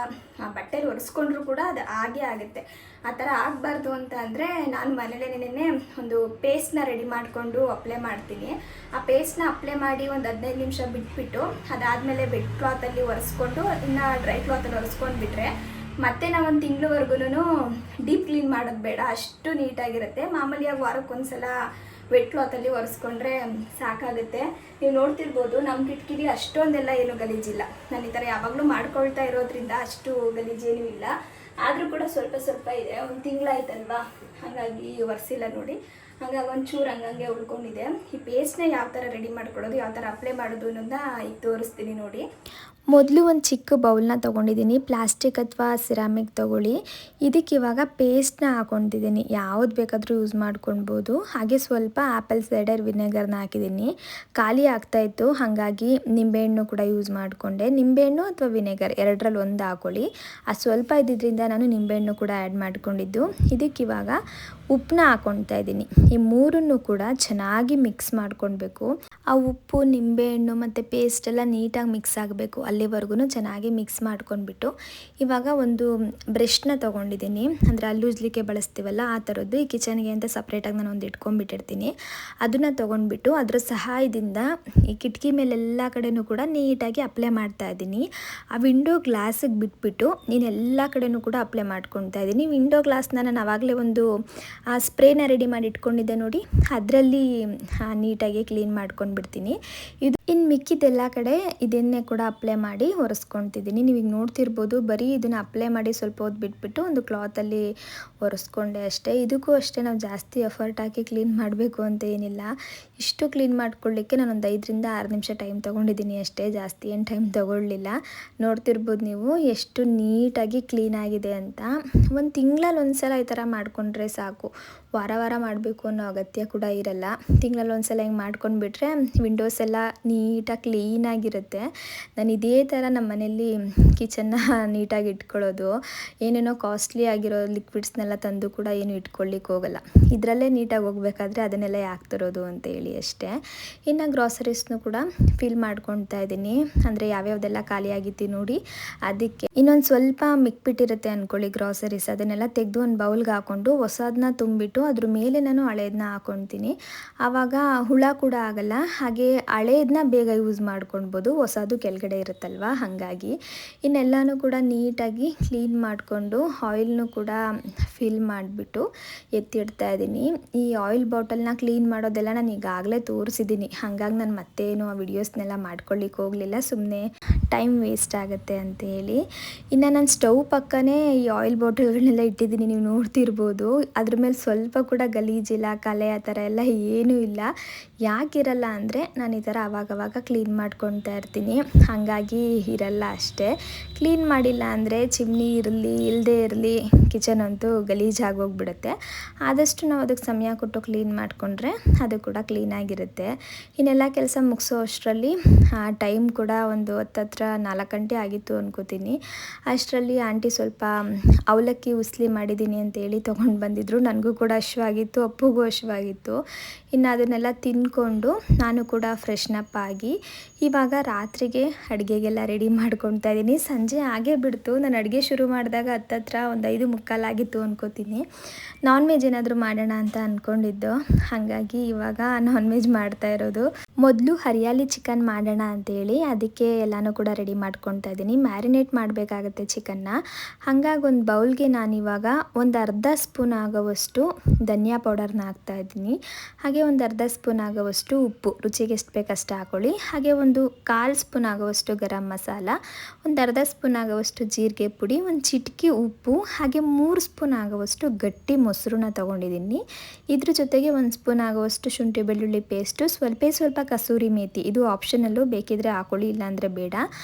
ಬಟ್ಟೆಲಿ ಒರೆಸ್ಕೊಂಡ್ರೂ ಕೂಡ ಅದು ಹಾಗೇ ಆಗುತ್ತೆ. ಆ ಥರ ಆಗಬಾರ್ದು ಅಂತ ಅಂದರೆ ನಾನು ಮನೇಲೇನೇ ಒಂದು ಪೇಸ್ಟ್ನ ರೆಡಿ ಮಾಡಿಕೊಂಡು ಅಪ್ಲೈ ಮಾಡ್ತೀನಿ. ಆ ಪೇಸ್ಟ್ನ ಅಪ್ಲೈ ಮಾಡಿ ಒಂದು 15 ನಿಮಿಷ ಬಿಟ್ಬಿಟ್ಟು ಅದಾದಮೇಲೆ ಬೆಡ್ ಕ್ಲಾತಲ್ಲಿ ಒರೆಸ್ಕೊಂಡು ಇನ್ನು ಡ್ರೈ ಕ್ಲಾತಲ್ಲಿ ಒರೆಸ್ಕೊಂಡು ಬಿಟ್ಟರೆ ಮತ್ತೆ ನಾವು ಒಂದು ತಿಂಗಳವರೆಗೂ ಡೀಪ್ ಕ್ಲೀನ್ ಮಾಡೋದು ಬೇಡ, ಅಷ್ಟು ನೀಟಾಗಿರುತ್ತೆ. ಮಾಮೂಲಿಯಾಗಿ ವಾರಕ್ಕೊಂದ್ಸಲ ವೆಟ್ ಕ್ಲಾತಲ್ಲಿ ಒರೆಸ್ಕೊಂಡ್ರೆ ಸಾಕಾಗುತ್ತೆ. ನೀವು ನೋಡ್ತಿರ್ಬೋದು ನಮ್ಮ ಕಿಟಕಿಲಿ ಅಷ್ಟೊಂದೆಲ್ಲ ಏನು ಗಲೀಜಿಲ್ಲ. ನಾನು ಈ ಥರ ಯಾವಾಗಲೂ ಮಾಡ್ಕೊಳ್ತಾ ಇರೋದ್ರಿಂದ ಅಷ್ಟು ಗಲೀಜೇನೂ ಇಲ್ಲ. ಆದರೂ ಕೂಡ ಸ್ವಲ್ಪ ಸ್ವಲ್ಪ ಇದೆ. ಒಂದು ತಿಂಗಳಾಯ್ತಲ್ವಾ, ಹಾಗಾಗಿ ಒರೆಸಿಲ್ಲ ನೋಡಿ. ಹಾಗಾಗಿ ಒಂಚೂರು ಹಂಗಂಗೆ ಉಳ್ಕೊಂಡಿದೆ. ಈ ಪೇಸ್ಟ್ನ ಯಾವ ಥರ ರೆಡಿ ಮಾಡ್ಕೊಳ್ಳೋದು, ಯಾವ ಥರ ಅಪ್ಲೈ ಮಾಡೋದು ಅನ್ನೋದನ್ನ ಈಗ ತೋರಿಸ್ತೀನಿ ನೋಡಿ. ಮೊದಲು ಒಂದು ಚಿಕ್ಕ ಬೌಲ್ನ ತೊಗೊಂಡಿದ್ದೀನಿ. ಪ್ಲಾಸ್ಟಿಕ್ ಅಥವಾ ಸಿರಾಮಿಕ್ ತೊಗೊಳ್ಳಿ. ಇದಕ್ಕೆ ಇವಾಗ ಪೇಸ್ಟ್ನ ಹಾಕ್ಕೊತಿದ್ದೀನಿ. ಯಾವ್ದು ಬೇಕಾದರೂ ಯೂಸ್ ಮಾಡ್ಕೊಳ್ಬೋದು. ಹಾಗೆ ಸ್ವಲ್ಪ ಆ್ಯಪಲ್ ಸೈಡರ್ ವಿನೆಗರ್ನ ಹಾಕಿದ್ದೀನಿ. ಖಾಲಿ ಆಗ್ತಾಯಿತ್ತು, ಹಾಗಾಗಿ ನಿಂಬೆಹಣ್ಣು ಕೂಡ ಯೂಸ್ ಮಾಡಿಕೊಂಡೆ. ನಿಂಬೆಹಣ್ಣು ಅಥವಾ ವಿನೆಗರ್ ಎರಡರಲ್ಲಿ ಒಂದು ಹಾಕ್ಕೊಳ್ಳಿ. ಅದು ಸ್ವಲ್ಪ ಇದ್ದಿದ್ದರಿಂದ ನಾನು ನಿಂಬೆಹಣ್ಣು ಕೂಡ ಆ್ಯಡ್ ಮಾಡಿಕೊಂಡಿದ್ದು. ಇದಕ್ಕಿವಾಗ ಉಪ್ಪನ್ನ ಹಾಕ್ಕೊಳ್ತಾ ಇದ್ದೀನಿ. ಈ ಮೂರನ್ನು ಕೂಡ ಚೆನ್ನಾಗಿ ಮಿಕ್ಸ್ ಮಾಡ್ಕೊಳ್ಬೇಕು. ಆ ಉಪ್ಪು, ನಿಂಬೆಹಣ್ಣು ಮತ್ತು ಪೇಸ್ಟ್ ಎಲ್ಲ ನೀಟಾಗಿ ಮಿಕ್ಸ್ ಆಗಬೇಕು. ಅಲ್ಲಿವರೆಗೂ ಚೆನ್ನಾಗಿ ಮಿಕ್ಸ್ ಮಾಡ್ಕೊಂಡ್ಬಿಟ್ಟು ಇವಾಗ ಒಂದು ಬ್ರಷ್ನ ತೊಗೊಂಡಿದ್ದೀನಿ. ಅಂದರೆ ಅಲ್ಲಿ ಉಜ್ಲಿಕ್ಕೆ ಬಳಸ್ತೀವಲ್ಲ ಆ ಥರದ್ದು. ಈ ಕಿಚನ್ಗೆ ಅಂತ ಸಪ್ರೇಟಾಗಿ ನಾನು ಒಂದು ಇಟ್ಕೊಂಡ್ಬಿಟ್ಟಿರ್ತೀನಿ. ಅದನ್ನು ತೊಗೊಂಡ್ಬಿಟ್ಟು ಅದರ ಸಹಾಯದಿಂದ ಈ ಕಿಟಕಿ ಮೇಲೆಲ್ಲ ಕಡೆಯೂ ಕೂಡ ನೀಟಾಗಿ ಅಪ್ಲೈ ಮಾಡ್ತಾ ಇದ್ದೀನಿ. ಆ ವಿಂಡೋ ಗ್ಲಾಸಿಗೆ ಬಿಟ್ಬಿಟ್ಟು ನೀನು ಎಲ್ಲ ಕಡೆಯೂ ಕೂಡ ಅಪ್ಲೈ ಮಾಡ್ಕೊತಾ ಇದ್ದೀನಿ. ವಿಂಡೋ ಗ್ಲಾಸ್ನ ನಾನು ಆವಾಗಲೇ ಒಂದು ಸ್ಪ್ರೇನ ರೆಡಿ ಮಾಡಿ ಇಟ್ಕೊಂಡಿದ್ದೆ ನೋಡಿ, ಅದರಲ್ಲಿ ನೀಟಾಗಿ ಕ್ಲೀನ್ ಮಾಡ್ಕೊಂಡ್ಬಿಡ್ತೀನಿ. ಇದು ಇನ್ನು ಮಿಕ್ಕಿದ್ದೆಲ್ಲ ಕಡೆ ಇದನ್ನೇ ಕೂಡ ಅಪ್ಲೈ ಮಾಡಿ ಒರೆಸ್ಕೊತಿದ್ದೀನಿ. ನೀವೀಗ ನೋಡ್ತಿರ್ಬೋದು, ಬರೀ ಇದನ್ನು ಅಪ್ಲೈ ಮಾಡಿ ಸ್ವಲ್ಪ ಹೊತ್ತು ಬಿಟ್ಬಿಟ್ಟು ಒಂದು ಕ್ಲಾತಲ್ಲಿ ಒರೆಸ್ಕೊಂಡೆ ಅಷ್ಟೇ. ಇದಕ್ಕೂ ಅಷ್ಟೇ ನಾವು ಜಾಸ್ತಿ ಎಫರ್ಟ್ ಹಾಕಿ ಕ್ಲೀನ್ ಮಾಡಬೇಕು ಅಂತ ಏನಿಲ್ಲ. ಇಷ್ಟು ಕ್ಲೀನ್ ಮಾಡ್ಕೊಳ್ಳಿಕ್ಕೆ ನಾನೊಂದು 5ರಿಂದ 6 ನಿಮಿಷ ಟೈಮ್ ತೊಗೊಂಡಿದ್ದೀನಿ ಅಷ್ಟೇ, ಜಾಸ್ತಿ ಏನು ಟೈಮ್ ತೊಗೊಳ್ಳಿಲ್ಲ. ನೋಡ್ತಿರ್ಬೋದು ನೀವು ಎಷ್ಟು ನೀಟಾಗಿ ಕ್ಲೀನಾಗಿದೆ ಅಂತ. ಒಂದು ತಿಂಗಳಲ್ಲಿ ಒಂದು ಸಲ ಈ ಥರ ಮಾಡಿಕೊಂಡ್ರೆ ಸಾಕು. ವಾರ ವಾರ ಮಾಡಬೇಕು ಅನ್ನೋ ಅಗತ್ಯ ಕೂಡ ಇರಲ್ಲ. ತಿಂಗಳಲ್ಲಿ ಒಂದು ಸಲ ಹಿಂಗೆ ಮಾಡ್ಕೊಂಡ್ಬಿಟ್ರೆ ವಿಂಡೋಸ್ ಎಲ್ಲ ನೀಟಾಗಿ ಕ್ಲೀನಾಗಿರುತ್ತೆ. ನಾನು ಇದೇ ಥರ ನಮ್ಮ ಮನೆಯಲ್ಲಿ ಕಿಚನ್ನ ನೀಟಾಗಿ ಇಟ್ಕೊಳ್ಳೋದು. ಏನೇನೋ ಕಾಸ್ಟ್ಲಿ ಆಗಿರೋ ಲಿಕ್ವಿಡ್ಸ್ನೆಲ್ಲ ತಂದು ಕೂಡ ಏನು ಇಟ್ಕೊಳ್ಳಿಕ್ಕೆ ಹೋಗಲ್ಲ. ಇದರಲ್ಲೇ ನೀಟಾಗಿ ಹೋಗ್ಬೇಕಾದ್ರೆ ಅದನ್ನೆಲ್ಲ ಯಾಕೆ ತರೋದು ಅಂತ ಹೇಳಿ ಅಷ್ಟೇ. ಇನ್ನು ಗ್ರಾಸರೀಸ್ನು ಕೂಡ ಫಿಲ್ ಮಾಡ್ಕೊತಾ ಇದ್ದೀನಿ. ಅಂದರೆ ಯಾವ್ಯಾವ್ದೆಲ್ಲ ಖಾಲಿಯಾಗಿತ್ತು ನೋಡಿ, ಅದಕ್ಕೆ ಇನ್ನೊಂದು ಸ್ವಲ್ಪ ಮಿಕ್ಬಿಟ್ಟಿರುತ್ತೆ ಅಂದ್ಕೊಳ್ಳಿ ಗ್ರಾಸರೀಸ್. ಅದನ್ನೆಲ್ಲ ತೆಗೆದು ಒಂದು ಬೌಲ್ಗೆ ಹಾಕ್ಕೊಂಡು ಹೊಸದನ್ನ ತುಂಬಿಟ್ಟು ಅದ್ರ ಮೇಲೆ ನಾನು ಹಳೇದನ್ನ ಹಾಕ್ಕೊತೀನಿ. ಆವಾಗ ಹುಳ ಕೂಡ ಆಗಲ್ಲ. ಹಾಗೆ ಹಳೇದನ್ನ ಬೇಗ ಯೂಸ್ ಮಾಡ್ಕೊಳ್ಬೋದು, ಹೊಸದು ಕೆಳಗಡೆ ಇರುತ್ತಲ್ವ, ಹಾಗಾಗಿ ಇನ್ನೆಲ್ಲನೂ ಕೂಡ ನೀಟಾಗಿ ಕ್ಲೀನ್ ಮಾಡಿಕೊಂಡು ಆಯಿಲ್ನು ಕೂಡ ಫಿಲ್ ಮಾಡಿಬಿಟ್ಟು ಎತ್ತಿಡ್ತಾ ಇದ್ದೀನಿ. ಈ ಆಯಿಲ್ ಬಾಟಲ್ನ ಕ್ಲೀನ್ ಮಾಡೋದೆಲ್ಲ ನಾನು ಈಗಾಗಲೇ ತೋರಿಸಿದ್ದೀನಿ, ಹಾಗಾಗಿ ನಾನು ಮತ್ತೇನು ಆ ವಿಡಿಯೋಸ್ನೆಲ್ಲ ಮಾಡ್ಕೊಳ್ಳಿಕ್ಕೆ ಹೋಗಲಿಲ್ಲ. ಸುಮ್ಮನೆ ಟೈಮ್ ವೇಸ್ಟ್ ಆಗುತ್ತೆ ಅಂತ ಹೇಳಿ. ಇನ್ನು ನಾನು ಸ್ಟವ್ ಪಕ್ಕನೇ ಈ ಆಯಿಲ್ ಬಾಟಲ್ಗಳನ್ನೆಲ್ಲ ಇಟ್ಟಿದ್ದೀನಿ. ನೀವು ನೋಡ್ತಿರ್ಬೋದು, ಅದ್ರ ಮೇಲೆ ಸ್ವಲ್ಪ ಕೂಡ ಗಲೀಜಿಲ್ಲ, ಕಲೆ ಆ ಥರ ಎಲ್ಲ ಏನೂ ಇಲ್ಲ. ಯಾಕಿರಲ್ಲ ಅಂದರೆ ನಾನು ಈ ಥರ ಆವಾಗವಾಗ ಕ್ಲೀನ್ ಮಾಡ್ಕೊತಾ ಇರ್ತೀನಿ, ಹಾಗಾಗಿ ಇರಲ್ಲ ಅಷ್ಟೇ. ಕ್ಲೀನ್ ಮಾಡಿಲ್ಲ ಅಂದರೆ ಚಿಮ್ನಿ ಇರಲಿ ಇಲ್ಲದೇ ಇರಲಿ ಕಿಚನ್ ಅಂತೂ ಗಲೀಜಾಗೋಗ್ಬಿಡುತ್ತೆ. ಆದಷ್ಟು ನಾವು ಅದಕ್ಕೆ ಸಮಯ ಕೊಟ್ಟು ಕ್ಲೀನ್ ಮಾಡಿಕೊಂಡ್ರೆ ಅದು ಕೂಡ ಕ್ಲೀನಾಗಿರುತ್ತೆ. ಇನ್ನೆಲ್ಲ ಕೆಲಸ ಮುಗಿಸೋ ಅಷ್ಟರಲ್ಲಿ ಟೈಮ್ ಕೂಡ ಒಂದು 4 ಗಂಟೆ ಆಗಿತ್ತು ಅನ್ಕೋತೀನಿ. ಅಷ್ಟರಲ್ಲಿ ಆಂಟಿ ಸ್ವಲ್ಪ ಅವಲಕ್ಕಿ ಉಸ್ಲಿ ಮಾಡಿದ್ದೀನಿ ಅಂತೇಳಿ ತೊಗೊಂಡು ಬಂದಿದ್ರು. ನನಗೂ ಕೂಡ ಹಶ್ವಾಗಿತ್ತು, ಅಪ್ಪುಗೂ ಹಶ್ವಾಗಿತ್ತು. ಇನ್ನು ಅದನ್ನೆಲ್ಲ ತಿಂದ್ಕೊಂಡು ನಾನು ಕೂಡ ಫ್ರೆಶ್ನಪ್ ಆಗಿ ಇವಾಗ ರಾತ್ರಿಗೆ ಅಡುಗೆಗೆಲ್ಲ ರೆಡಿ ಮಾಡ್ಕೊತಾ ಇದ್ದೀನಿ. ಸಂಜೆ ಆಗೇ ಬಿಡ್ತು. ನಾನು ಅಡುಗೆ ಶುರು ಮಾಡಿದಾಗ ಹತ್ತತ್ರ ಒಂದು 5:45 ಆಗಿತ್ತು ಅನ್ಕೋತೀನಿ. ನಾನ್ ವೆಜ್ ಏನಾದರೂ ಮಾಡೋಣ ಅಂತ ಅಂದ್ಕೊಂಡಿದ್ದು, ಹಾಗಾಗಿ ಇವಾಗ ನಾನ್ ವೆಜ್ ಮಾಡ್ತಾ ಇರೋದು. ಮೊದಲು ಹರಿಯಾಲಿ ಚಿಕನ್ ಮಾಡೋಣ ಅಂತೇಳಿ ಅದಕ್ಕೆ ಎಲ್ಲನೂ ಕೂಡ ರೆಡಿ ಮಾಡ್ಕೊತಾ ಇದ್ದೀನಿ. ಮ್ಯಾರಿನೇಟ್ ಮಾಡಬೇಕಾಗತ್ತೆ ಚಿಕನ್ನ. ಹಾಗಾಗಿ ಒಂದು ಬೌಲ್ಗೆ ನಾನಿವಾಗ ಒಂದು ಅರ್ಧ ಸ್ಪೂನ್ ಆಗೋವಷ್ಟು ಧನಿಯಾ ಪೌಡರ್ನ ಹಾಕ್ತಾಯಿದ್ದೀನಿ. ಹಾಗೆ ಒಂದು ಅರ್ಧ ಸ್ಪೂನ್ ಆಗೋವಷ್ಟು ಉಪ್ಪು, ರುಚಿಗೆ ಎಷ್ಟು ಬೇಕಷ್ಟು ಹಾಕ್ಕೊಳ್ಳಿ. ಹಾಗೆ ಒಂದು 1/4 ಸ್ಪೂನ್ ಆಗೋವಷ್ಟು ಗರಂ ಮಸಾಲ, ಒಂದು ಅರ್ಧ ಸ್ಪೂನ್ ಆಗೋವಷ್ಟು ಜೀರಿಗೆ ಪುಡಿ, ಒಂದು ಚಿಟಿಕೆ ಉಪ್ಪು, ಹಾಗೆ 3 ಸ್ಪೂನ್ ಆಗೋವಷ್ಟು ಗಟ್ಟಿ ಮೊಸರನ್ನ ತೊಗೊಂಡಿದ್ದೀನಿ. ಇದ್ರ ಜೊತೆಗೆ 1 ಸ್ಪೂನ್ ಆಗೋವಷ್ಟು ಶುಂಠಿ ಬೆಳ್ಳುಳ್ಳಿ ಪೇಸ್ಟು, ಸ್ವಲ್ಪ ಕಸೂರಿ ಮೇಥಿ, ಇದು ಆಪ್ಷನಲ್ಲು, ಬೇಕಿದ್ರೆ ಹಾಕೊಳ್ಳಿ, ಇಲ್ಲಾಂದರೆ ಬೇಡ.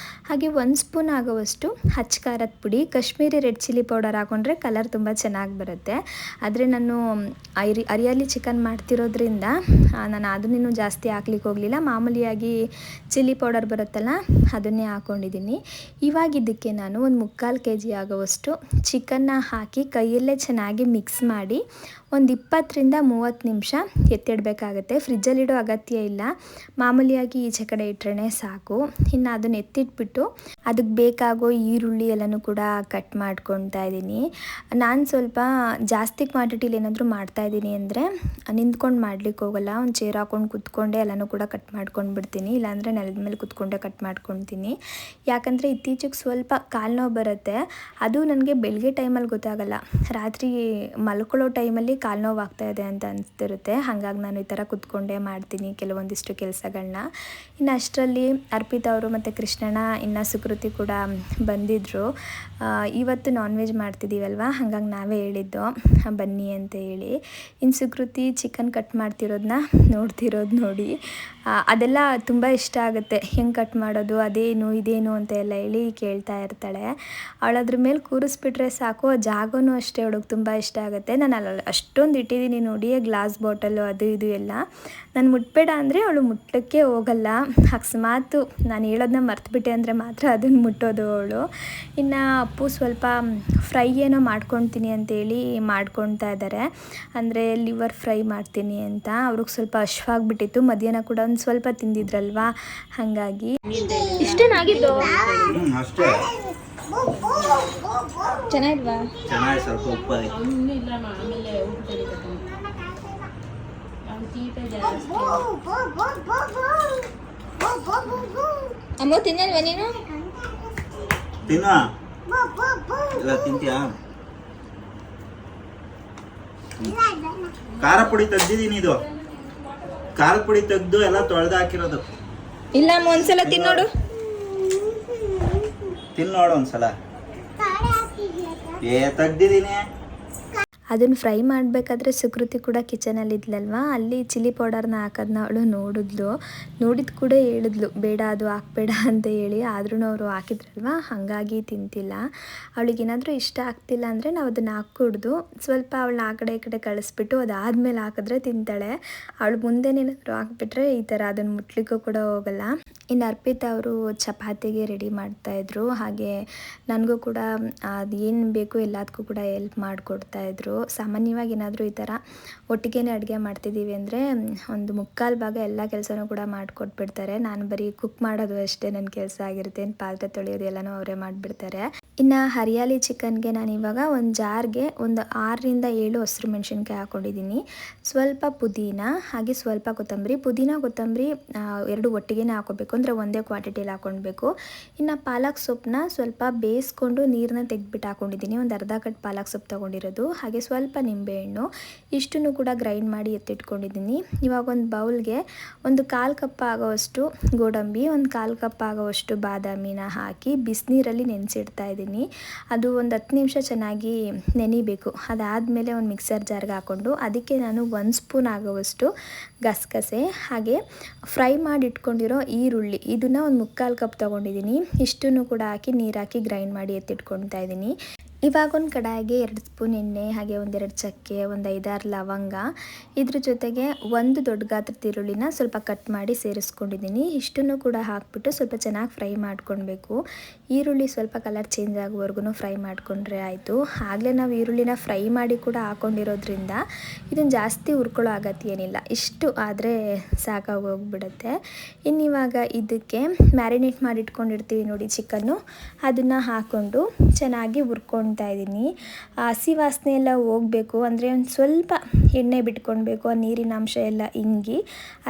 ಹಾಗೆ 1 ಸ್ಪೂನ್ ಆಗೋವಷ್ಟು ಹಚ್ಚ ಖಾರದ ಪುಡಿ, ಕಾಶ್ಮೀರಿ ರೆಡ್ ಚಿಲ್ಲಿ ಪೌಡರ್ ಹಾಕೊಂಡ್ರೆ ಕಲರ್ ತುಂಬ ಚೆನ್ನಾಗಿ ಬರುತ್ತೆ. ಆದರೆ ನಾನು ಹರಿಯಾಲಿ ಚಿಕನ್ ಮಾಡ್ತಿರೋದ್ರಿಂದ ನಾನು ಅದನ್ನೇನು ಜಾಸ್ತಿ ಹಾಕ್ಲಿಕ್ಕೆ ಹೋಗಲಿಲ್ಲ. ಮಾಮೂಲಿಯಾಗಿ ಚಿಲ್ಲಿ ಪೌಡರ್ ಬರುತ್ತಲ್ಲ ಅದನ್ನೇ ಹಾಕ್ಕೊಂಡಿದ್ದೀನಿ. ಇವಾಗ ಇದಕ್ಕೆ ನಾನು ಒಂದು 3/4 kg ಆಗೋವಷ್ಟು ಚಿಕನ್ನ ಹಾಕಿ ಕೈಯಲ್ಲೇ ಚೆನ್ನಾಗಿ ಮಿಕ್ಸ್ ಮಾಡಿ ಒಂದು 20ರಿಂದ 30 ನಿಮಿಷ ಎತ್ತಿಡಬೇಕಾಗತ್ತೆ. ಫ್ರಿಜ್ಜಲ್ಲಿಡೋ ಅಗತ್ಯ ಇಲ್ಲ. ಮಾಮೂಲಿಯಾಗಿ ಈಚೆ ಕಡೆ ಇಟ್ಟರೆ ಸಾಕು. ಇನ್ನು ಅದನ್ನು ಎತ್ತಿಟ್ಬಿಟ್ಟು ಅದಕ್ಕೆ ಬೇಕಾಗೋ ಈರುಳ್ಳಿ ಎಲ್ಲನೂ ಕೂಡ ಕಟ್ ಮಾಡ್ಕೊತಾ ಇದ್ದೀನಿ. ನಾನು ಸ್ವಲ್ಪ ಜಾಸ್ತಿ ಕ್ವಾಂಟಿಟಿಲಿ ಏನಾದರೂ ಮಾಡ್ತಾಯಿದ್ದೀನಿ ಅಂದರೆ ನಿಂತ್ಕೊಂಡು ಮಾಡ್ಲಿಕ್ಕೆ ಹೋಗಲ್ಲ, ಒಂದು ಚೇರ್ ಹಾಕ್ಕೊಂಡು ಕುತ್ಕೊಂಡೆ ಎಲ್ಲನೂ ಕೂಡ ಕಟ್ ಮಾಡ್ಕೊಂಡು ಬಿಡ್ತೀನಿ, ಇಲ್ಲಾಂದರೆ ನೆಲದ ಮೇಲೆ ಕುತ್ಕೊಂಡೆ ಕಟ್ ಮಾಡ್ಕೊತೀನಿ. ಯಾಕಂದರೆ ಇತ್ತೀಚೆಗೆ ಸ್ವಲ್ಪ ಕಾಲು ನೋವು ಬರುತ್ತೆ. ಅದು ನನಗೆ ಬೆಳಗ್ಗೆ ಟೈಮಲ್ಲಿ ಗೊತ್ತಾಗಲ್ಲ, ರಾತ್ರಿ ಮಲ್ಕೊಳ್ಳೋ ಟೈಮಲ್ಲಿ ಕಾಲು ನೋವು ಆಗ್ತಾಯಿದೆ ಅಂತ ಅನಿಸ್ತಿರುತ್ತೆ. ಹಾಗಾಗಿ ನಾನು ಈ ಥರ ಕುತ್ಕೊಂಡೇ ಮಾಡ್ತೀನಿ ಕೆಲವೊಂದಿಷ್ಟು ಕೆಲಸಗಳನ್ನ. ಇನ್ನು ಅಷ್ಟರಲ್ಲಿ ಅರ್ಪಿತಾ ಅವರು ಮತ್ತು ಕೃಷ್ಣಣ್ಣ ಇನ್ನು ಸುಕೃತಿ ಕೂಡ ಬಂದಿದ್ದರು. ಇವತ್ತು ನಾನ್ ವೆಜ್ ಮಾಡ್ತಿದ್ದೀವಲ್ವ, ಹಾಗಾಗಿ ನಾವೇ ಹೇಳಿದ್ದು ಬನ್ನಿ ಅಂತ ಹೇಳಿ. ಇನ್ನು ಸುಕೃತಿ ಚಿಕನ್ ಕಟ್ ಮಾಡ್ತಿರೋದನ್ನ ನೋಡ್ತಿರೋದು ನೋಡಿ, ಅದೆಲ್ಲ ತುಂಬ ಇಷ್ಟ ಆಗುತ್ತೆ. ಹೆಂಗೆ ಕಟ್ ಮಾಡೋದು, ಅದೇನು ಇದೇನು ಅಂತ ಎಲ್ಲ ಹೇಳಿ ಕೇಳ್ತಾ ಇರ್ತಾಳೆ. ಅವಳದ್ರ ಮೇಲೆ ಕೂರಿಸ್ಬಿಟ್ರೆ ಸಾಕು, ಜಾಗನೂ ಅಷ್ಟೇ ಅವಳಿಗೆ ತುಂಬ ಇಷ್ಟ ಆಗುತ್ತೆ. ನಾನು ಅಲ್ಲಿ ಅಷ್ಟೊಂದು ಇಟ್ಟಿದ್ದೀನಿ ನೋಡಿ, ಗ್ಲಾಸ್ ಬಾಟಲು ಅದು ಇದು ಎಲ್ಲ. ನಾನು ಮುಟ್ಬೇಡ ಅಂದರೆ ಅವಳು ಮುಟ್ಟಕ್ಕೆ ಹೋಗಲ್ಲ. ಅಕಸ್ಮಾತು ನಾನು ಹೇಳೋದನ್ನ ಮರ್ತುಬಿಟ್ಟೆ ಅಂದರೆ ಮಾತ್ರ ಅದನ್ನು ಮುಟ್ಟೋದು ಅವಳು. ಇನ್ನು ಅಪ್ಪು ಸ್ವಲ್ಪ ಫ್ರೈ ಏನೋ ಮಾಡ್ಕೊತೀನಿ ಅಂತೇಳಿ ಮಾಡ್ಕೊತಾ ಇದ್ದಾರೆ. ಅಂದರೆ ಲಿವರ್ ಫ್ರೈ ಮಾಡ್ತೀನಿ ಅಂತ. ಅವ್ರಿಗೆ ಸ್ವಲ್ಪ ಹಶ್ವಾಗಿಬಿಟ್ಟಿತ್ತು, ಮಧ್ಯಾಹ್ನ ಕೂಡ ಒಂದು ಸ್ವಲ್ಪ ತಿಂದಿದ್ರಲ್ವಾ, ಹಾಗಾಗಿ. ಇಷ್ಟೇನಾಗಿದ್ದು ಚೆನ್ನಾಗಿಲ್ವಾ? ಸ್ವಲ್ಪ ಉಪ್ಪು ಅಮ್ಮ ತಿನ್ನಲ್ವಾ ನೀನು? ತಿನ್ನು, ತಿಂತೀಯಾ? ಖಾರ ಪುಡಿ ತೆಗ್ದಿದ್ದೀನಿ, ಇದು ಖಾರದ ಪುಡಿ ತೆಗ್ದು ಎಲ್ಲ ತೊಳೆದು ಹಾಕಿರೋದು. ಇಲ್ಲ ಅಮ್ಮ, ಒಂದ್ಸಲ ತಿನ್ನೋಡು, ತಿನ್ನೋಡು ಒಂದ್ಸಲ. ತೆಗ್ದಿದ್ದೀನಿ. ಅದನ್ನು ಫ್ರೈ ಮಾಡಬೇಕಾದ್ರೆ ಸುಕೃತಿ ಕೂಡ ಕಿಚನಲ್ಲಿ ಇದ್ಲಲ್ವ, ಅಲ್ಲಿ ಚಿಲ್ಲಿ ಪೌಡರ್ನ ಹಾಕೋದನ್ನ ಅವಳು ನೋಡಿದ ಕೂಡ ಹೇಳಿದ್ಲು ಬೇಡ ಅದು ಹಾಕ್ಬೇಡ ಅಂತ ಹೇಳಿ. ಆದ್ರೂ ಅವರು ಹಾಕಿದ್ರಲ್ವ, ಹಾಗಾಗಿ ತಿಂತಿಲ್ಲ. ಅವಳಿಗೇನಾದರೂ ಇಷ್ಟ ಆಗ್ತಿಲ್ಲ ಅಂದರೆ ನಾವು ಅದನ್ನು ಹಾಕ್ಕೊಡ್ದು ಸ್ವಲ್ಪ ಅವಳನ್ನ ಆ ಕಡೆ ಈ ಕಡೆ ಕಳಿಸ್ಬಿಟ್ಟು ಅದಾದಮೇಲೆ ಹಾಕಿದ್ರೆ ತಿಂತಾಳೆ. ಅವಳು ಮುಂದೆನೇನಾದರೂ ಹಾಕ್ಬಿಟ್ರೆ ಈ ಥರ ಅದನ್ನು ಮುಟ್ಲಿಕ್ಕೂ ಕೂಡ ಹೋಗಲ್ಲ. ಇನ್ನು ಅರ್ಪಿತಾ ಅವರು ಚಪಾತಿಗೆ ರೆಡಿ ಮಾಡ್ತಾಯಿದ್ರು. ಹಾಗೆ ನನಗೂ ಕೂಡ ಅದು ಏನು ಬೇಕು ಎಲ್ಲದಕ್ಕೂ ಕೂಡ ಹೆಲ್ಪ್ ಮಾಡಿಕೊಡ್ತಾಯಿದ್ರು. ಸಾಮಾನ್ಯವಾಗಿ ಏನಾದರೂ ಈ ಥರ ಒಟ್ಟಿಗೆ ಅಡುಗೆ ಮಾಡ್ತಿದ್ದೀವಿ ಅಂದರೆ ಒಂದು ಮುಕ್ಕಾಲು ಭಾಗ ಎಲ್ಲ ಕೆಲಸನೂ ಕೂಡ ಮಾಡಿಕೊಟ್ಬಿಡ್ತಾರೆ. ನಾನು ಬರೀ ಕುಕ್ ಮಾಡೋದು ಅಷ್ಟೇ ನನ್ನ ಕೆಲಸ ಆಗಿರುತ್ತೆ. ಪಾತ್ರೆ ತೊಳೆಯೋದು ಎಲ್ಲನೂ ಅವರೇ ಮಾಡಿಬಿಡ್ತಾರೆ. ಇನ್ನು ಹರಿಯಾಲಿ ಚಿಕನ್ಗೆ ನಾನು ಇವಾಗ ಒಂದು ಜಾರ್ಗೆ ಒಂದು 6ರಿಂದ 7 ಹಸಿರು ಮೆಣಸಿನ್ಕಾಯಿ ಹಾಕ್ಕೊಂಡಿದ್ದೀನಿ. ಸ್ವಲ್ಪ ಪುದೀನ, ಹಾಗೆ ಸ್ವಲ್ಪ ಕೊತ್ತಂಬರಿ. ಪುದೀನ ಕೊತ್ತಂಬರಿ ಎರಡು ಒಟ್ಟಿಗೆ ಹಾಕೋಬೇಕು, ಅಂದರೆ ಒಂದೇ ಕ್ವಾಂಟಿಟಿಯಲ್ಲಿ ಹಾಕ್ಕೊಳ್ಬೇಕು. ಇನ್ನು ಪಾಲಕ್ ಸೊಪ್ಪನ್ನ ಸ್ವಲ್ಪ ಬೇಯಿಸ್ಕೊಂಡು ನೀರನ್ನ ತೆಗೆದ್ಬಿಟ್ಟು ಹಾಕ್ಕೊಂಡಿದ್ದೀನಿ. ಒಂದು ಅರ್ಧ ಕಟ್ ಪಾಲಕ್ ಸೊಪ್ಪು ತೊಗೊಂಡಿರೋದು, ಹಾಗೆ ಸ್ವಲ್ಪ ನಿಂಬೆಹಣ್ಣು, ಇಷ್ಟನ್ನು ಕೂಡ ಗ್ರೈಂಡ್ ಮಾಡಿ ಎತ್ತಿಟ್ಕೊಂಡಿದ್ದೀನಿ. ಇವಾಗ ಒಂದು ಬೌಲ್ಗೆ ಒಂದು 1/4 ಕಪ್ ಆಗೋವಷ್ಟು ಗೋಡಂಬಿ, ಒಂದು 1/4 ಕಪ್ ಆಗೋವಷ್ಟು ಬಾದಾಮಿನ ಹಾಕಿ ಬಿಸಿನೀರಲ್ಲಿ ನೆನೆಸಿಡ್ತಾ ಇದ್ದೀನಿ. ಅದು ಒಂದು 10 ನಿಮಿಷ ಚೆನ್ನಾಗಿ ನೆನಿಬೇಕು. ಅದಾದಮೇಲೆ ಒಂದು ಮಿಕ್ಸರ್ ಜಾರ್ಗೆ ಹಾಕ್ಕೊಂಡು ಅದಕ್ಕೆ ನಾನು 1 ಸ್ಪೂನ್ ಆಗುವಷ್ಟು ಗಸಗಸೆ, ಹಾಗೆ ಫ್ರೈ ಮಾಡಿ ಇಟ್ಕೊಂಡಿರೋ ಈರುಳ್ಳಿ, ಇದನ್ನು ಒಂದು 3/4 ಕಪ್ ತೊಗೊಂಡಿದ್ದೀನಿ. ಇಷ್ಟನ್ನು ಕೂಡ ಹಾಕಿ ನೀರು ಹಾಕಿ ಗ್ರೈಂಡ್ ಮಾಡಿ ಎತ್ತಿಟ್ಕೊಳ್ತಾ ಇದ್ದೀನಿ. ಇವಾಗ ಒಂದು ಕಡಾಯಿಗೆ 2 ಸ್ಪೂನ್ ಎಣ್ಣೆ, ಹಾಗೆ 1-2 ಚಕ್ಕೆ, ಒಂದು 5-6 ಲವಂಗ, ಇದ್ರ ಜೊತೆಗೆ ಒಂದು ದೊಡ್ಡ ಗಾತ್ರದ ಈರುಳ್ಳಿನ ಸ್ವಲ್ಪ ಕಟ್ ಮಾಡಿ ಸೇರಿಸ್ಕೊಂಡಿದ್ದೀನಿ. ಇಷ್ಟನ್ನು ಕೂಡ ಹಾಕ್ಬಿಟ್ಟು ಸ್ವಲ್ಪ ಚೆನ್ನಾಗಿ ಫ್ರೈ ಮಾಡ್ಕೊಳ್ಬೇಕು. ಈರುಳ್ಳಿ ಸ್ವಲ್ಪ ಕಲರ್ ಚೇಂಜ್ ಆಗೋವರೆಗೂ ಫ್ರೈ ಮಾಡಿಕೊಂಡ್ರೆ ಆಯಿತು. ಆಗಲೇ ನಾವು ಈರುಳ್ಳಿನ ಫ್ರೈ ಮಾಡಿ ಕೂಡ ಹಾಕ್ಕೊಂಡಿರೋದ್ರಿಂದ ಇದನ್ನು ಜಾಸ್ತಿ ಹುರ್ಕೊಳ್ಳೋ ಅಗತ್ಯ ಏನಿಲ್ಲ, ಇಷ್ಟು ಆದರೆ ಸಾಕಾಗೋಗ್ಬಿಡುತ್ತೆ. ಇನ್ನಿವಾಗ ಇದಕ್ಕೆ ಮ್ಯಾರಿನೇಟ್ ಮಾಡಿ ಇಟ್ಕೊಂಡಿರ್ತೀವಿ ನೋಡಿ ಚಿಕನ್ನು, ಅದನ್ನು ಹಾಕ್ಕೊಂಡು ಚೆನ್ನಾಗಿ ಹುರ್ಕೊಂಡು ಇದ್ದೀನಿ. ಹಸಿ ವಾಸನೆ ಎಲ್ಲ ಹೋಗಬೇಕು, ಅಂದರೆ ಒಂದು ಸ್ವಲ್ಪ ಎಣ್ಣೆ ಬಿಟ್ಕೊಳ್ಬೇಕು, ಆ ನೀರಿನ ಅಂಶ ಎಲ್ಲ ಇಂಗಿ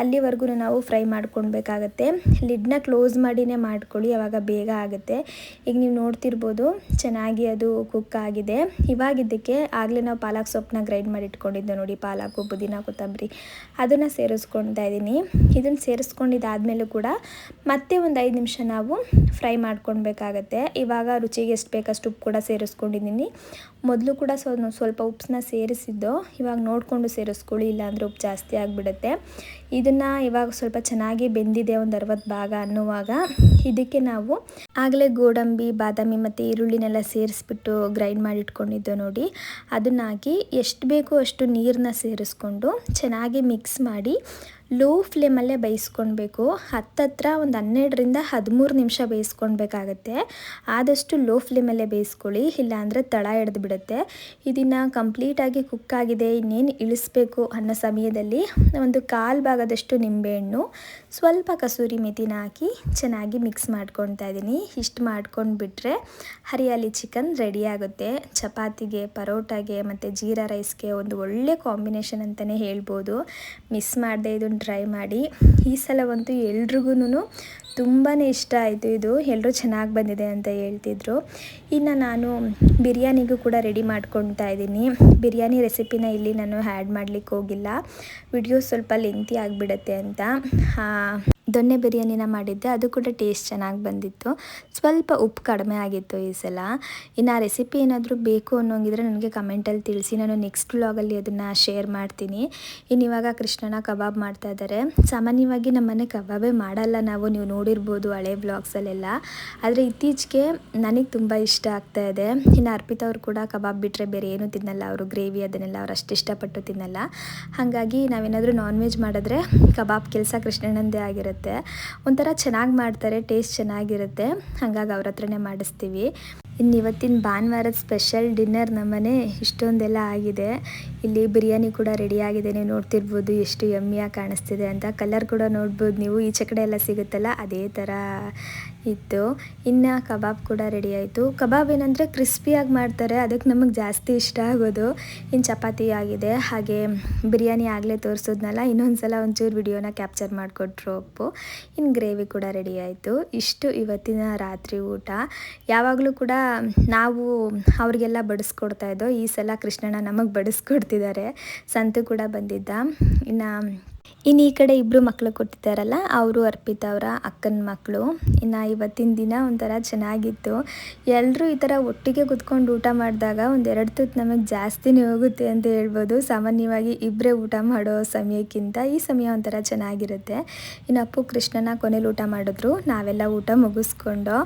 ಅಲ್ಲಿವರೆಗೂ ನಾವು ಫ್ರೈ ಮಾಡ್ಕೊಳ್ಬೇಕಾಗತ್ತೆ. ಲಿಡ್ನ ಕ್ಲೋಸ್ ಮಾಡಿನೇ ಮಾಡ್ಕೊಳ್ಳಿ, ಆವಾಗ ಬೇಗ ಆಗುತ್ತೆ. ಈಗ ನೀವು ನೋಡ್ತಿರ್ಬೋದು ಚೆನ್ನಾಗಿ ಅದು ಕುಕ್ ಆಗಿದೆ. ಇವಾಗ ಇದಕ್ಕೆ ಆಗಲೇ ನಾವು ಪಾಲಕ್ ಸೊಪ್ಪನ್ನ ಗ್ರೈಂಡ್ ಮಾಡಿ ಇಟ್ಕೊಂಡಿದ್ದೆ ನೋಡಿ, ಪಾಲಕು, ಪುದೀನ, ಕೊತ್ತಂಬರಿ, ಅದನ್ನು ಸೇರಿಸ್ಕೊಳ್ತಾ ಇದ್ದೀನಿ. ಇದನ್ನು ಸೇರಿಸ್ಕೊಂಡಿದ್ದಾದಮೇಲೂ ಕೂಡ ಮತ್ತೆ ಒಂದು 5 ನಿಮಿಷ ನಾವು ಫ್ರೈ ಮಾಡ್ಕೊಳ್ಬೇಕಾಗತ್ತೆ. ಇವಾಗ ರುಚಿಗೆ ಎಷ್ಟು ಬೇಕಷ್ಟು ಉಪ್ಪು ಕೂಡ ಸೇರಿಸ್ಕೊಂಡಿದ್ದೀನಿ. ಮೊದಲು ಕೂಡ ಸ್ವಲ್ಪ ಉಪ್ಪನ್ನ ಸೇರಿಸಿದ್ದು, ಇವಾಗ ನೋಡಿಕೊಂಡು ಸೇರಿಸ್ಕೊಳ್ಳಿ, ಇಲ್ಲಾಂದರೆ ಉಪ್ಪು ಜಾಸ್ತಿ ಆಗಿಬಿಡುತ್ತೆ. ಇದನ್ನು ಇವಾಗ ಸ್ವಲ್ಪ ಚೆನ್ನಾಗಿ ಬೆಂದಿದೆ, ಒಂದು 60 ಭಾಗ ಅನ್ನುವಾಗ ಇದಕ್ಕೆ ನಾವು ಆಗಲೇ ಗೋಡಂಬಿ, ಬಾದಾಮಿ ಮತ್ತು ಈರುಳ್ಳಿನೆಲ್ಲ ಸೇರಿಸ್ಬಿಟ್ಟು ಗ್ರೈಂಡ್ ಮಾಡಿ ಇಟ್ಕೊಂಡಿದ್ದು ನೋಡಿ, ಅದನ್ನು ಹಾಕಿ ಎಷ್ಟು ಬೇಕೋ ಅಷ್ಟು ನೀರನ್ನ ಸೇರಿಸ್ಕೊಂಡು ಚೆನ್ನಾಗಿ ಮಿಕ್ಸ್ ಮಾಡಿ ಲೋ ಫ್ಲೇಮಲ್ಲೇ ಬೇಯಿಸ್ಕೊಳ್ಬೇಕು. ಹತ್ತತ್ರ ಒಂದು 12ರಿಂದ 13 ನಿಮಿಷ ಬೇಯಿಸ್ಕೊಳ್ಬೇಕಾಗತ್ತೆ. ಆದಷ್ಟು ಲೋ ಫ್ಲೇಮಲ್ಲೇ ಬೇಯಿಸ್ಕೊಳ್ಳಿ, ಇಲ್ಲಾಂದರೆ ತಳ ಹಿಡ್ದು ಬಿಡುತ್ತೆ. ಇದನ್ನು ಕಂಪ್ಲೀಟಾಗಿ ಕುಕ್ ಆಗಿದೆ, ಇನ್ನೇನು ಇಳಿಸ್ಬೇಕು ಅನ್ನೋ ಸಮಯದಲ್ಲಿ ಒಂದು 1/4 ಭಾಗದಷ್ಟು ನಿಂಬೆಹಣ್ಣು, ಸ್ವಲ್ಪ ಕಸೂರಿ ಮೆಥಿನ ಹಾಕಿ ಚೆನ್ನಾಗಿ ಮಿಕ್ಸ್ ಮಾಡ್ಕೊತಾ ಇದ್ದೀನಿ. ಇಷ್ಟು ಮಾಡ್ಕೊಂಡ್ಬಿಟ್ರೆ ಹರಿಯಾಲಿ ಚಿಕನ್ ರೆಡಿ ಆಗುತ್ತೆ. ಚಪಾತಿಗೆ, ಪರೋಟಾಗೆ ಮತ್ತು ಜೀರಾ ರೈಸ್ಗೆ ಒಂದು ಒಳ್ಳೆ ಕಾಂಬಿನೇಷನ್ ಅಂತಲೇ ಹೇಳ್ಬೋದು. ಮಿಸ್ ಮಾಡದೆ ಇದನ್ನು ಟ್ರೈ ಮಾಡಿ. ಈ ಸಲವಂತೂ ಎಲ್ರಿಗೂ ತುಂಬಾ ಇಷ್ಟ ಆಯಿತು. ಇದು ಎಲ್ಲರೂ ಚೆನ್ನಾಗಿ ಬಂದಿದೆ ಅಂತ ಹೇಳ್ತಿದ್ರು. ಇನ್ನು ನಾನು ಬಿರಿಯಾನಿಗೂ ಕೂಡ ರೆಡಿ ಮಾಡ್ಕೊತಾ ಇದ್ದೀನಿ. ಬಿರಿಯಾನಿ ರೆಸಿಪಿನ ಇಲ್ಲಿ ನಾನು ಆ್ಯಡ್ ಮಾಡಲಿಕ್ಕೆ ಹೋಗಿಲ್ಲ, ವಿಡಿಯೋ ಸ್ವಲ್ಪ ಲೆಂತಿ ಆಗಿಬಿಡುತ್ತೆ ಅಂತ. ದೊನ್ನೆ ಬಿರಿಯಾನಿನ ಮಾಡಿದ್ದೆ, ಅದು ಕೂಡ ಟೇಸ್ಟ್ ಚೆನ್ನಾಗಿ ಬಂದಿತ್ತು. ಸ್ವಲ್ಪ ಉಪ್ಪು ಕಡಿಮೆ ಆಗಿತ್ತು ಈ ಸಲ. ಇನ್ನು ಆ ರೆಸಿಪಿ ಏನಾದರೂ ಬೇಕು ಅನ್ನೋಂಗಿದ್ರೆ ನನಗೆ ಕಮೆಂಟಲ್ಲಿ ತಿಳಿಸಿ, ನಾನು ನೆಕ್ಸ್ಟ್ ವ್ಲಾಗಲ್ಲಿ ಅದನ್ನು ಶೇರ್ ಮಾಡ್ತೀನಿ. ಇನ್ನು ಇವಾಗ ಕೃಷ್ಣನ ಕಬಾಬ್ ಮಾಡ್ತಾ ಇದ್ದಾರೆ. ಸಾಮಾನ್ಯವಾಗಿ ನಮ್ಮನೆ ಕಬಾಬೇ ಮಾಡಲ್ಲ ನಾವು, ನೀವು ನೋಡಿರ್ಬೋದು ಹಳೆ ವ್ಲಾಗ್ಸಲ್ಲೆಲ್ಲ. ಆದರೆ ಇತ್ತೀಚೆಗೆ ನನಗೆ ತುಂಬ ಇಷ್ಟ ಆಗ್ತಾ ಇದೆ. ಇನ್ನು ಅರ್ಪಿತಾ ಅವ್ರು ಕೂಡ ಕಬಾಬ್ ಬಿಟ್ಟರೆ ಬೇರೆ ಏನೂ ತಿನ್ನಲ್ಲ, ಅವರು ಗ್ರೇವಿ ಅದನ್ನೆಲ್ಲ ಅವ್ರು ಅಷ್ಟು ಇಷ್ಟಪಟ್ಟು ತಿನ್ನಲ್ಲ. ಹಾಗಾಗಿ ನಾವೇನಾದರೂ ನಾನ್ ವೆಜ್ ಮಾಡಿದ್ರೆ ಕಬಾಬ್ ಕೆಲಸ ಕೃಷ್ಣಣ್ಣಂದೇ ಆಗಿರುತ್ತೆ. ಒಂಥರ ಚೆನ್ನಾಗಿ ಮಾಡ್ತಾರೆ, ಟೇಸ್ಟ್ ಚೆನ್ನಾಗಿರುತ್ತೆ, ಹಾಗಾಗಿ ಅವ್ರ ಹತ್ರನೇ ಮಾಡಿಸ್ತೀವಿ. ಇನ್ನು ಇವತ್ತಿನ ಭಾನುವಾರದ ಸ್ಪೆಷಲ್ ಡಿನ್ನರ್ ನಮ್ಮನೆ ಇಷ್ಟೊಂದೆಲ್ಲ ಆಗಿದೆ. ಇಲ್ಲಿ ಬಿರಿಯಾನಿ ಕೂಡ ರೆಡಿ ಆಗಿದೆ, ನೀವು ನೋಡ್ತಿರ್ಬೋದು ಎಷ್ಟು ಯಮ್ಮಿಯಾಗಿ ಕಾಣಿಸ್ತಿದೆ ಅಂತ. ಕಲರ್ ಕೂಡ ನೋಡ್ಬೋದು ನೀವು, ಈಚೆ ಕಡೆ ಎಲ್ಲ ಸಿಗುತ್ತಲ್ಲ ಅದೇ ಥರ ಇತ್ತು. ಇನ್ನು ಕಬಾಬ್ ಕೂಡ ರೆಡಿ ಆಯಿತು. ಕಬಾಬ್ ಏನಂದರೆ ಕ್ರಿಸ್ಪಿಯಾಗಿ ಮಾಡ್ತಾರೆ, ಅದಕ್ಕೆ ನಮಗೆ ಜಾಸ್ತಿ ಇಷ್ಟ ಆಗೋದು. ಇನ್ನು ಚಪಾತಿ ಆಗಿದೆ, ಹಾಗೆ ಬಿರಿಯಾನಿ ಆಗಲೇ ತೋರಿಸೋದ್ನಲ್ಲ, ಇನ್ನೊಂದು ಸಲ ಒಂಚೂರು ವಿಡಿಯೋನ ಕ್ಯಾಪ್ಚರ್ ಮಾಡಿಕೊಟ್ರು ಅಪ್ಪು. ಇನ್ನು ಗ್ರೇವಿ ಕೂಡ ರೆಡಿ ಆಯಿತು. ಇಷ್ಟು ಇವತ್ತಿನ ರಾತ್ರಿ ಊಟ. ಯಾವಾಗಲೂ ಕೂಡ ನಾವು ಅವ್ರಿಗೆಲ್ಲ ಬಡಿಸ್ಕೊಡ್ತಾ ಇದ್ದೋ, ಈ ಸಲ ಕೃಷ್ಣಣ್ಣ ನಮಗೆ ಬಡಿಸ್ಕೊಡ್ತಿದ್ದಾರೆ. ಸಂತು ಕೂಡ ಬಂದಿದ್ದ. ಇನ್ನು ಈ ಕಡೆ ಇಬ್ಬರು ಮಕ್ಕಳು ಕೊಟ್ಟಿದ್ದಾರಲ್ಲ, ಅವರು ಅರ್ಪಿತಾ ಅವರ ಅಕ್ಕನ ಮಕ್ಕಳು. ಇನ್ನು ಇವತ್ತಿನ ದಿನ ಒಂಥರ ಚೆನ್ನಾಗಿತ್ತು. ಎಲ್ಲರೂ ಈ ಥರ ಒಟ್ಟಿಗೆ ಕುತ್ಕೊಂಡು ಊಟ ಮಾಡಿದಾಗ ಒಂದೆರಡು ತುತ್ತು ನಮಗೆ ಜಾಸ್ತಿನೇ ಹೋಗುತ್ತೆ ಅಂತ ಹೇಳ್ಬೋದು. ಸಾಮಾನ್ಯವಾಗಿ ಇಬ್ಬರೇ ಊಟ ಮಾಡೋ ಸಮಯಕ್ಕಿಂತ ಈ ಸಮಯ ಒಂಥರ ಚೆನ್ನಾಗಿರುತ್ತೆ. ಇನ್ನು ಅಪ್ಪು ಕೃಷ್ಣನ ಕೊನೆಯಲ್ಲಿ ಊಟ ಮಾಡಿದ್ರು, ನಾವೆಲ್ಲ ಊಟ ಮುಗಿಸ್ಕೊಂಡು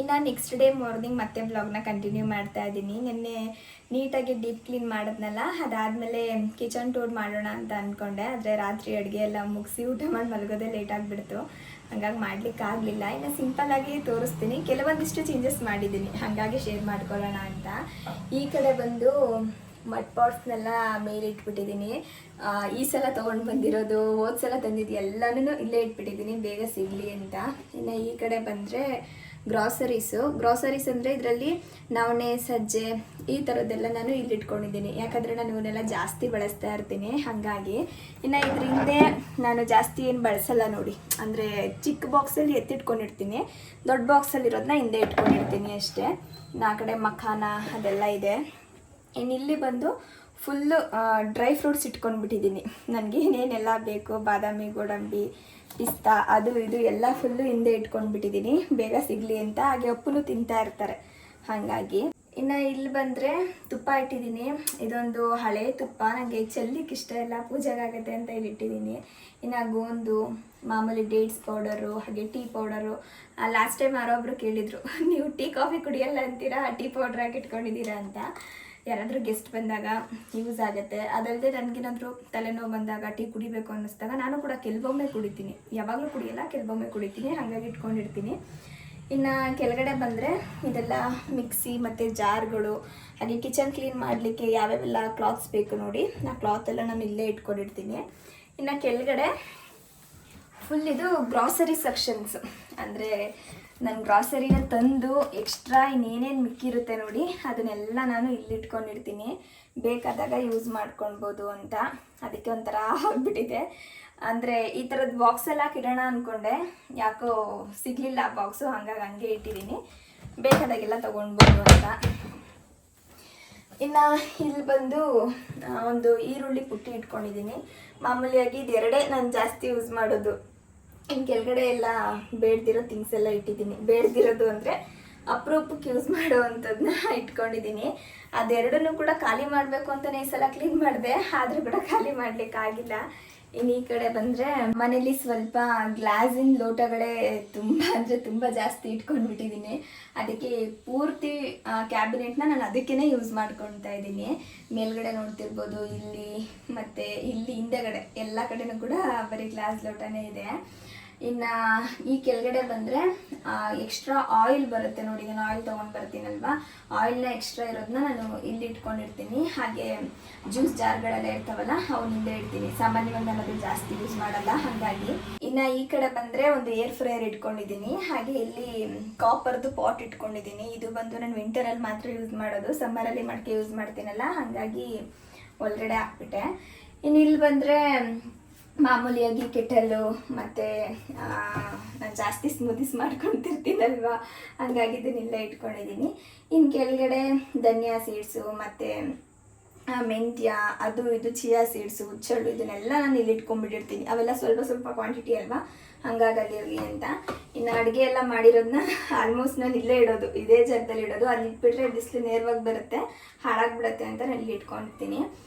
ಇನ್ನು ನೆಕ್ಸ್ಟ್ ಡೇ ಮಾರ್ನಿಂಗ್ ಮತ್ತೆ ಬ್ಲಾಗ್ನ ಕಂಟಿನ್ಯೂ ಮಾಡ್ತಾ ಇದ್ದೀನಿ. ನಿನ್ನೆ ನೀಟಾಗಿ ಡೀಪ್ ಕ್ಲೀನ್ ಮಾಡಿದ್ನಲ್ಲ, ಅದಾದಮೇಲೆ ಕಿಚನ್ ಟೂರ್ ಮಾಡೋಣ ಅಂತ ಅಂದ್ಕೊಂಡೆ. ಆದರೆ ರಾತ್ರಿ ಅಡುಗೆ ಎಲ್ಲ ಮುಗಿಸಿ ಊಟ ಮಾಡಿ ಮಲಗೋದೇ ಲೇಟ್ ಆಗಿಬಿಡ್ತು, ಹಾಗಾಗಿ ಮಾಡಲಿಕ್ಕಾಗಲಿಲ್ಲ. ಇನ್ನು ಸಿಂಪಲ್ಲಾಗಿ ತೋರಿಸ್ತೀನಿ, ಕೆಲವೊಂದಿಷ್ಟು ಚೇಂಜಸ್ ಮಾಡಿದ್ದೀನಿ, ಹಾಗಾಗಿ ಶೇರ್ ಮಾಡ್ಕೊಳ್ಳೋಣ ಅಂತ. ಈ ಕಡೆ ಬಂದು ಮಡ್ ಪಾಟ್ಸ್ನೆಲ್ಲ ಮೇಲೆ ಇಟ್ಬಿಟ್ಟಿದ್ದೀನಿ. ಈ ಸಲ ತೊಗೊಂಡು ಬಂದಿರೋದು, ಹೋದ ಸಲ ತಂದಿದ್ದು ಎಲ್ಲನೂ ಇಲ್ಲೇ ಇಟ್ಬಿಟ್ಟಿದ್ದೀನಿ ಬೇಗ ಸಿಗಲಿ ಅಂತ. ಇನ್ನು ಈ ಕಡೆ ಬಂದರೆ ಗ್ರಾಸರೀಸ್ ಅಂದರೆ ಇದರಲ್ಲಿ ನವಣೆ, ಸಜ್ಜೆ ಈ ಥರದ್ದೆಲ್ಲ ನಾನು ಇಲ್ಲಿ ಇಟ್ಕೊಂಡಿದ್ದೀನಿ. ಯಾಕಂದರೆ ನಾನು ಇವನ್ನೆಲ್ಲ ಜಾಸ್ತಿ ಬಳಸ್ತಾ ಇರ್ತೀನಿ, ಹಾಗಾಗಿ. ಇನ್ನು ಇದ್ರ ಹಿಂದೆ ನಾನು ಜಾಸ್ತಿ ಏನು ಬಳಸಲ್ಲ ನೋಡಿ, ಅಂದರೆ ಚಿಕ್ಕ ಬಾಕ್ಸಲ್ಲಿ ಎತ್ತಿಟ್ಕೊಂಡಿರ್ತೀನಿ, ದೊಡ್ಡ ಬಾಕ್ಸಲ್ಲಿ ಇರೋದನ್ನ ಹಿಂದೆ ಇಟ್ಕೊಂಡಿರ್ತೀನಿ ಅಷ್ಟೇ. ಇನ್ನು ಆ ಕಡೆ ಮಖಾನ ಅದೆಲ್ಲ ಇದೆ. ಇನ್ನು ಇಲ್ಲಿ ಬಂದು ಫುಲ್ಲು ಡ್ರೈ ಫ್ರೂಟ್ಸ್ ಇಟ್ಕೊಂಡ್ಬಿಟ್ಟಿದ್ದೀನಿ. ನನಗೆ ಏನೇನೆಲ್ಲ ಬೇಕು, ಬಾದಾಮಿ, ಗೋಡಂಬಿ, ಪಿಸ್ತಾ ಅದು ಇದು ಎಲ್ಲ ಫುಲ್ಲು ಹಿಂದೆ ಇಟ್ಕೊಂಡ್ಬಿಟ್ಟಿದ್ದೀನಿ ಬೇಗ ಸಿಗಲಿ ಅಂತ. ಹಾಗೆ ಅಪ್ಪನೂ ತಿಂತಾ ಇರ್ತಾರೆ, ಹಾಗಾಗಿ. ಇನ್ನು ಇಲ್ಲಿ ಬಂದರೆ ತುಪ್ಪ ಇಟ್ಟಿದ್ದೀನಿ. ಇದೊಂದು ಹಳೆ ತುಪ್ಪ, ನನಗೆ ಚೆಲ್ಲಿಕ್ಕೆ ಇಷ್ಟ ಇಲ್ಲ, ಪೂಜೆಗಾಗತ್ತೆ ಅಂತ ಇಲ್ಲಿ ಇಟ್ಟಿದ್ದೀನಿ. ಇನ್ನು ಗೋಂದು, ಮಾಮೂಲಿ ಡೇಟ್ಸ್ ಪೌಡರು, ಹಾಗೆ ಟೀ ಪೌಡರು. ಲಾಸ್ಟ್ ಟೈಮ್ ಯಾರೊಬ್ಬರು ಕೇಳಿದರು, ನೀವು ಟೀ ಕಾಫಿ ಕುಡಿಯಲ್ಲ ಅಂತೀರಾ, ಟೀ ಪೌಡ್ರ್ ಹಾಕಿ ಇಟ್ಕೊಂಡಿದ್ದೀರಾ ಅಂತ. ಯಾರಾದರೂ ಗೆಸ್ಟ್ ಬಂದಾಗ ಯೂಸ್ ಆಗುತ್ತೆ. ಅದಲ್ಲದೆ ನನಗೇನಾದರೂ ತಲೆನೋವು ಬಂದಾಗ, ಟೀ ಕುಡಿಬೇಕು ಅನ್ನಿಸ್ದಾಗ ನಾನು ಕೂಡ ಕೆಲವೊಮ್ಮೆ ಕುಡಿತೀನಿ, ಯಾವಾಗಲೂ ಕುಡಿಯಲ್ಲ, ಕೆಲವೊಮ್ಮೆ ಕುಡಿತೀನಿ, ಹಾಗಾಗಿ ಇಟ್ಕೊಂಡಿರ್ತೀನಿ. ಇನ್ನು ಕೆಳಗಡೆ ಬಂದರೆ ಇದೆಲ್ಲ ಮಿಕ್ಸಿ ಮತ್ತು ಜಾರ್ಗಳು, ಹಾಗೆ ಕಿಚನ್ ಕ್ಲೀನ್ ಮಾಡಲಿಕ್ಕೆ ಯಾವ್ಯಾವೆಲ್ಲ ಕ್ಲಾತ್ಸ್ ಬೇಕು ನೋಡಿ, ಆ ಕ್ಲಾತೆಲ್ಲ ನಾನು ಇಲ್ಲೇ ಇಟ್ಕೊಂಡಿರ್ತೀನಿ. ಇನ್ನು ಕೆಳಗಡೆ ಫುಲ್ ಇದು ಗ್ರಾಸರಿ ಸೆಕ್ಷನ್ಸ್, ಅಂದರೆ ನಾನು ಗ್ರಾಸರಿನ ತಂದು ಎಕ್ಸ್ಟ್ರಾ ಇನ್ನೇನೇನು ಮಿಕ್ಕಿರುತ್ತೆ ನೋಡಿ ಅದನ್ನೆಲ್ಲ ನಾನು ಇಲ್ಲಿ ಇಟ್ಕೊಂಡಿರ್ತೀನಿ, ಬೇಕಾದಾಗ ಯೂಸ್ ಮಾಡ್ಕೊಳ್ಬೋದು ಅಂತ. ಅದಕ್ಕೆ ಒಂಥರ ಆಗಿಬಿಟ್ಟಿದೆ. ಅಂದರೆ ಈ ಥರದ ಬಾಕ್ಸೆಲ್ಲ ಇಡೋಣ ಅಂದ್ಕೊಂಡೆ, ಯಾಕೋ ಸಿಗಲಿಲ್ಲ ಆ ಬಾಕ್ಸು, ಹಾಗಾಗಿ ಹಂಗೆ ಇಟ್ಟಿದ್ದೀನಿ, ಬೇಕಾದಾಗೆಲ್ಲ ತೊಗೊಳ್ಬೋದು ಅಂತ. ಇನ್ನು ಇಲ್ಲಿ ಬಂದು ಒಂದು ಈರುಳ್ಳಿ ಪುಟ್ಟಿ ಇಟ್ಕೊಂಡಿದ್ದೀನಿ. ಮಾಮೂಲಿಯಾಗಿ ಇದು ಎರಡೇ ನಾನು ಜಾಸ್ತಿ ಯೂಸ್ ಮಾಡೋದು. ಇನ್ನು ಕೆಳಗಡೆ ಎಲ್ಲ ಬೇಡ್ದಿರೋ ಥಿಂಗ್ಸ್ ಎಲ್ಲ ಇಟ್ಟಿದ್ದೀನಿ. ಬೇಡ್ದಿರೋದು ಅಂದರೆ ಅಪರೂಪಕ್ಕೆ ಯೂಸ್ ಮಾಡೋ ಅಂಥದ್ದನ್ನ ಇಟ್ಕೊಂಡಿದ್ದೀನಿ. ಅದೆರಡನ್ನೂ ಕೂಡ ಖಾಲಿ ಮಾಡಬೇಕು ಅಂತಲೇ ಈ ಸಲ ಕ್ಲೀನ್ ಮಾಡಿದೆ, ಆದರೂ ಕೂಡ ಖಾಲಿ ಮಾಡಲಿಕ್ಕಾಗಿಲ್ಲ. ಇನ್ನು ಈ ಕಡೆ ಬಂದರೆ ಮನೇಲಿ ಸ್ವಲ್ಪ ಗ್ಲಾಸಿನ ಲೋಟಗಳೇ ತುಂಬ ಜಾಸ್ತಿ ಇಟ್ಕೊಂಡ್ಬಿಟ್ಟಿದ್ದೀನಿ. ಅದಕ್ಕೆ ಪೂರ್ತಿ ಕ್ಯಾಬಿನೆಟ್ನ ನಾನು ಅದಕ್ಕೇ ಯೂಸ್ ಮಾಡ್ಕೊಳ್ತಾ ಇದ್ದೀನಿ. ಮೇಲ್ಗಡೆ ನೋಡ್ತಿರ್ಬೋದು, ಇಲ್ಲಿ ಮತ್ತು ಇಲ್ಲಿ ಹಿಂದೆಗಡೆ ಎಲ್ಲ ಕಡೆನೂ ಕೂಡ ಬರೀ ಗ್ಲಾಸ್ ಲೋಟನೇ ಇದೆ. ಇನ್ನು ಈ ಕೆಳಗಡೆ ಬಂದರೆ ಎಕ್ಸ್ಟ್ರಾ ಆಯಿಲ್ ಬರುತ್ತೆ ನೋಡಿ, ನಾನು ಆಯಿಲ್ ತೊಗೊಂಡು ಬರ್ತೀನಲ್ವ, ಆಯಿಲ್ನ ಎಕ್ಸ್ಟ್ರಾ ಇರೋದನ್ನ ನಾನು ಇಲ್ಲಿ ಇಟ್ಕೊಂಡಿರ್ತೀನಿ. ಹಾಗೆ ಜ್ಯೂಸ್ ಜಾರ್ಗಳೆಲ್ಲ ಇರ್ತಾವಲ್ಲ ಅವನಿಂದ ಇಡ್ತೀನಿ. ಸಾಮಾನ್ಯವಾಗಿ ನಾನು ಅದು ಜಾಸ್ತಿ ಯೂಸ್ ಮಾಡಲ್ಲ, ಹಾಗಾಗಿ. ಇನ್ನು ಈ ಕಡೆ ಬಂದರೆ ಒಂದು ಏರ್ ಫ್ರೈಯರ್ ಇಟ್ಕೊಂಡಿದ್ದೀನಿ. ಹಾಗೆ ಇಲ್ಲಿ ಕಾಪರ್ದು ಪಾಟ್ ಇಟ್ಕೊಂಡಿದ್ದೀನಿ. ಇದು ಬಂದು ನಾನು ವಿಂಟರಲ್ಲಿ ಮಾತ್ರ ಯೂಸ್ ಮಾಡೋದು, ಸಮ್ಮರಲ್ಲಿ ಮಡಿಕೆ ಯೂಸ್ ಮಾಡ್ತೀನಲ್ಲ, ಹಾಗಾಗಿ ಒಳಗಡೆ ಹಾಕ್ಬಿಟ್ಟೆ. ಇನ್ನು ಇಲ್ಲಿ ಬಂದರೆ ಮಾಮೂಲಿಯಾಗಿ ಕೆಟಲ್ಲು, ಮತ್ತು ನಾನು ಜಾಸ್ತಿ ಸ್ಮೂದೀಸ್ ಮಾಡ್ಕೊತಿರ್ತೀನಲ್ವ, ಹಾಗಾಗಿ ಇದನ್ನೆಲ್ಲ ಇಟ್ಕೊಂಡಿದ್ದೀನಿ. ಇನ್ನು ಕೆಳಗಡೆ ಧನಿಯಾ ಸೀಡ್ಸು ಮತ್ತು ಮೆಂತ್ಯ, ಅದು ಇದು ಚಿಯಾ ಸೀಡ್ಸು, ಹುಚ್ಚಳ್ಳು, ಇದನ್ನೆಲ್ಲ ನಾನು ಇಲ್ಲಿ ಇಟ್ಕೊಂಡ್ಬಿಟ್ಟಿರ್ತೀನಿ. ಅವೆಲ್ಲ ಸ್ವಲ್ಪ ಕ್ವಾಂಟಿಟಿ ಅಲ್ವಾ, ಹಂಗಾಗಿ ಅಲ್ಲಿರಲಿ ಅಂತ. ಇನ್ನು ಅಡುಗೆ ಎಲ್ಲ ಮಾಡಿರೋದನ್ನ ಆಲ್ಮೋಸ್ಟ್ ನಾನು ಇಲ್ಲೇ ಇಡೋದು, ಇದೇ ಜಾಗದಲ್ಲಿ ಇಡೋದು. ಅಲ್ಲಿ ಇಟ್ಬಿಟ್ರೆ ಬಿಸಿಲು ನೇರವಾಗಿ ಬರುತ್ತೆ, ಹಾಳಾಗ್ಬಿಡುತ್ತೆ ಅಂತ ನಾನು ಇಲ್ಲಿ ಇಟ್ಕೊಂಡಿರ್ತೀನಿ.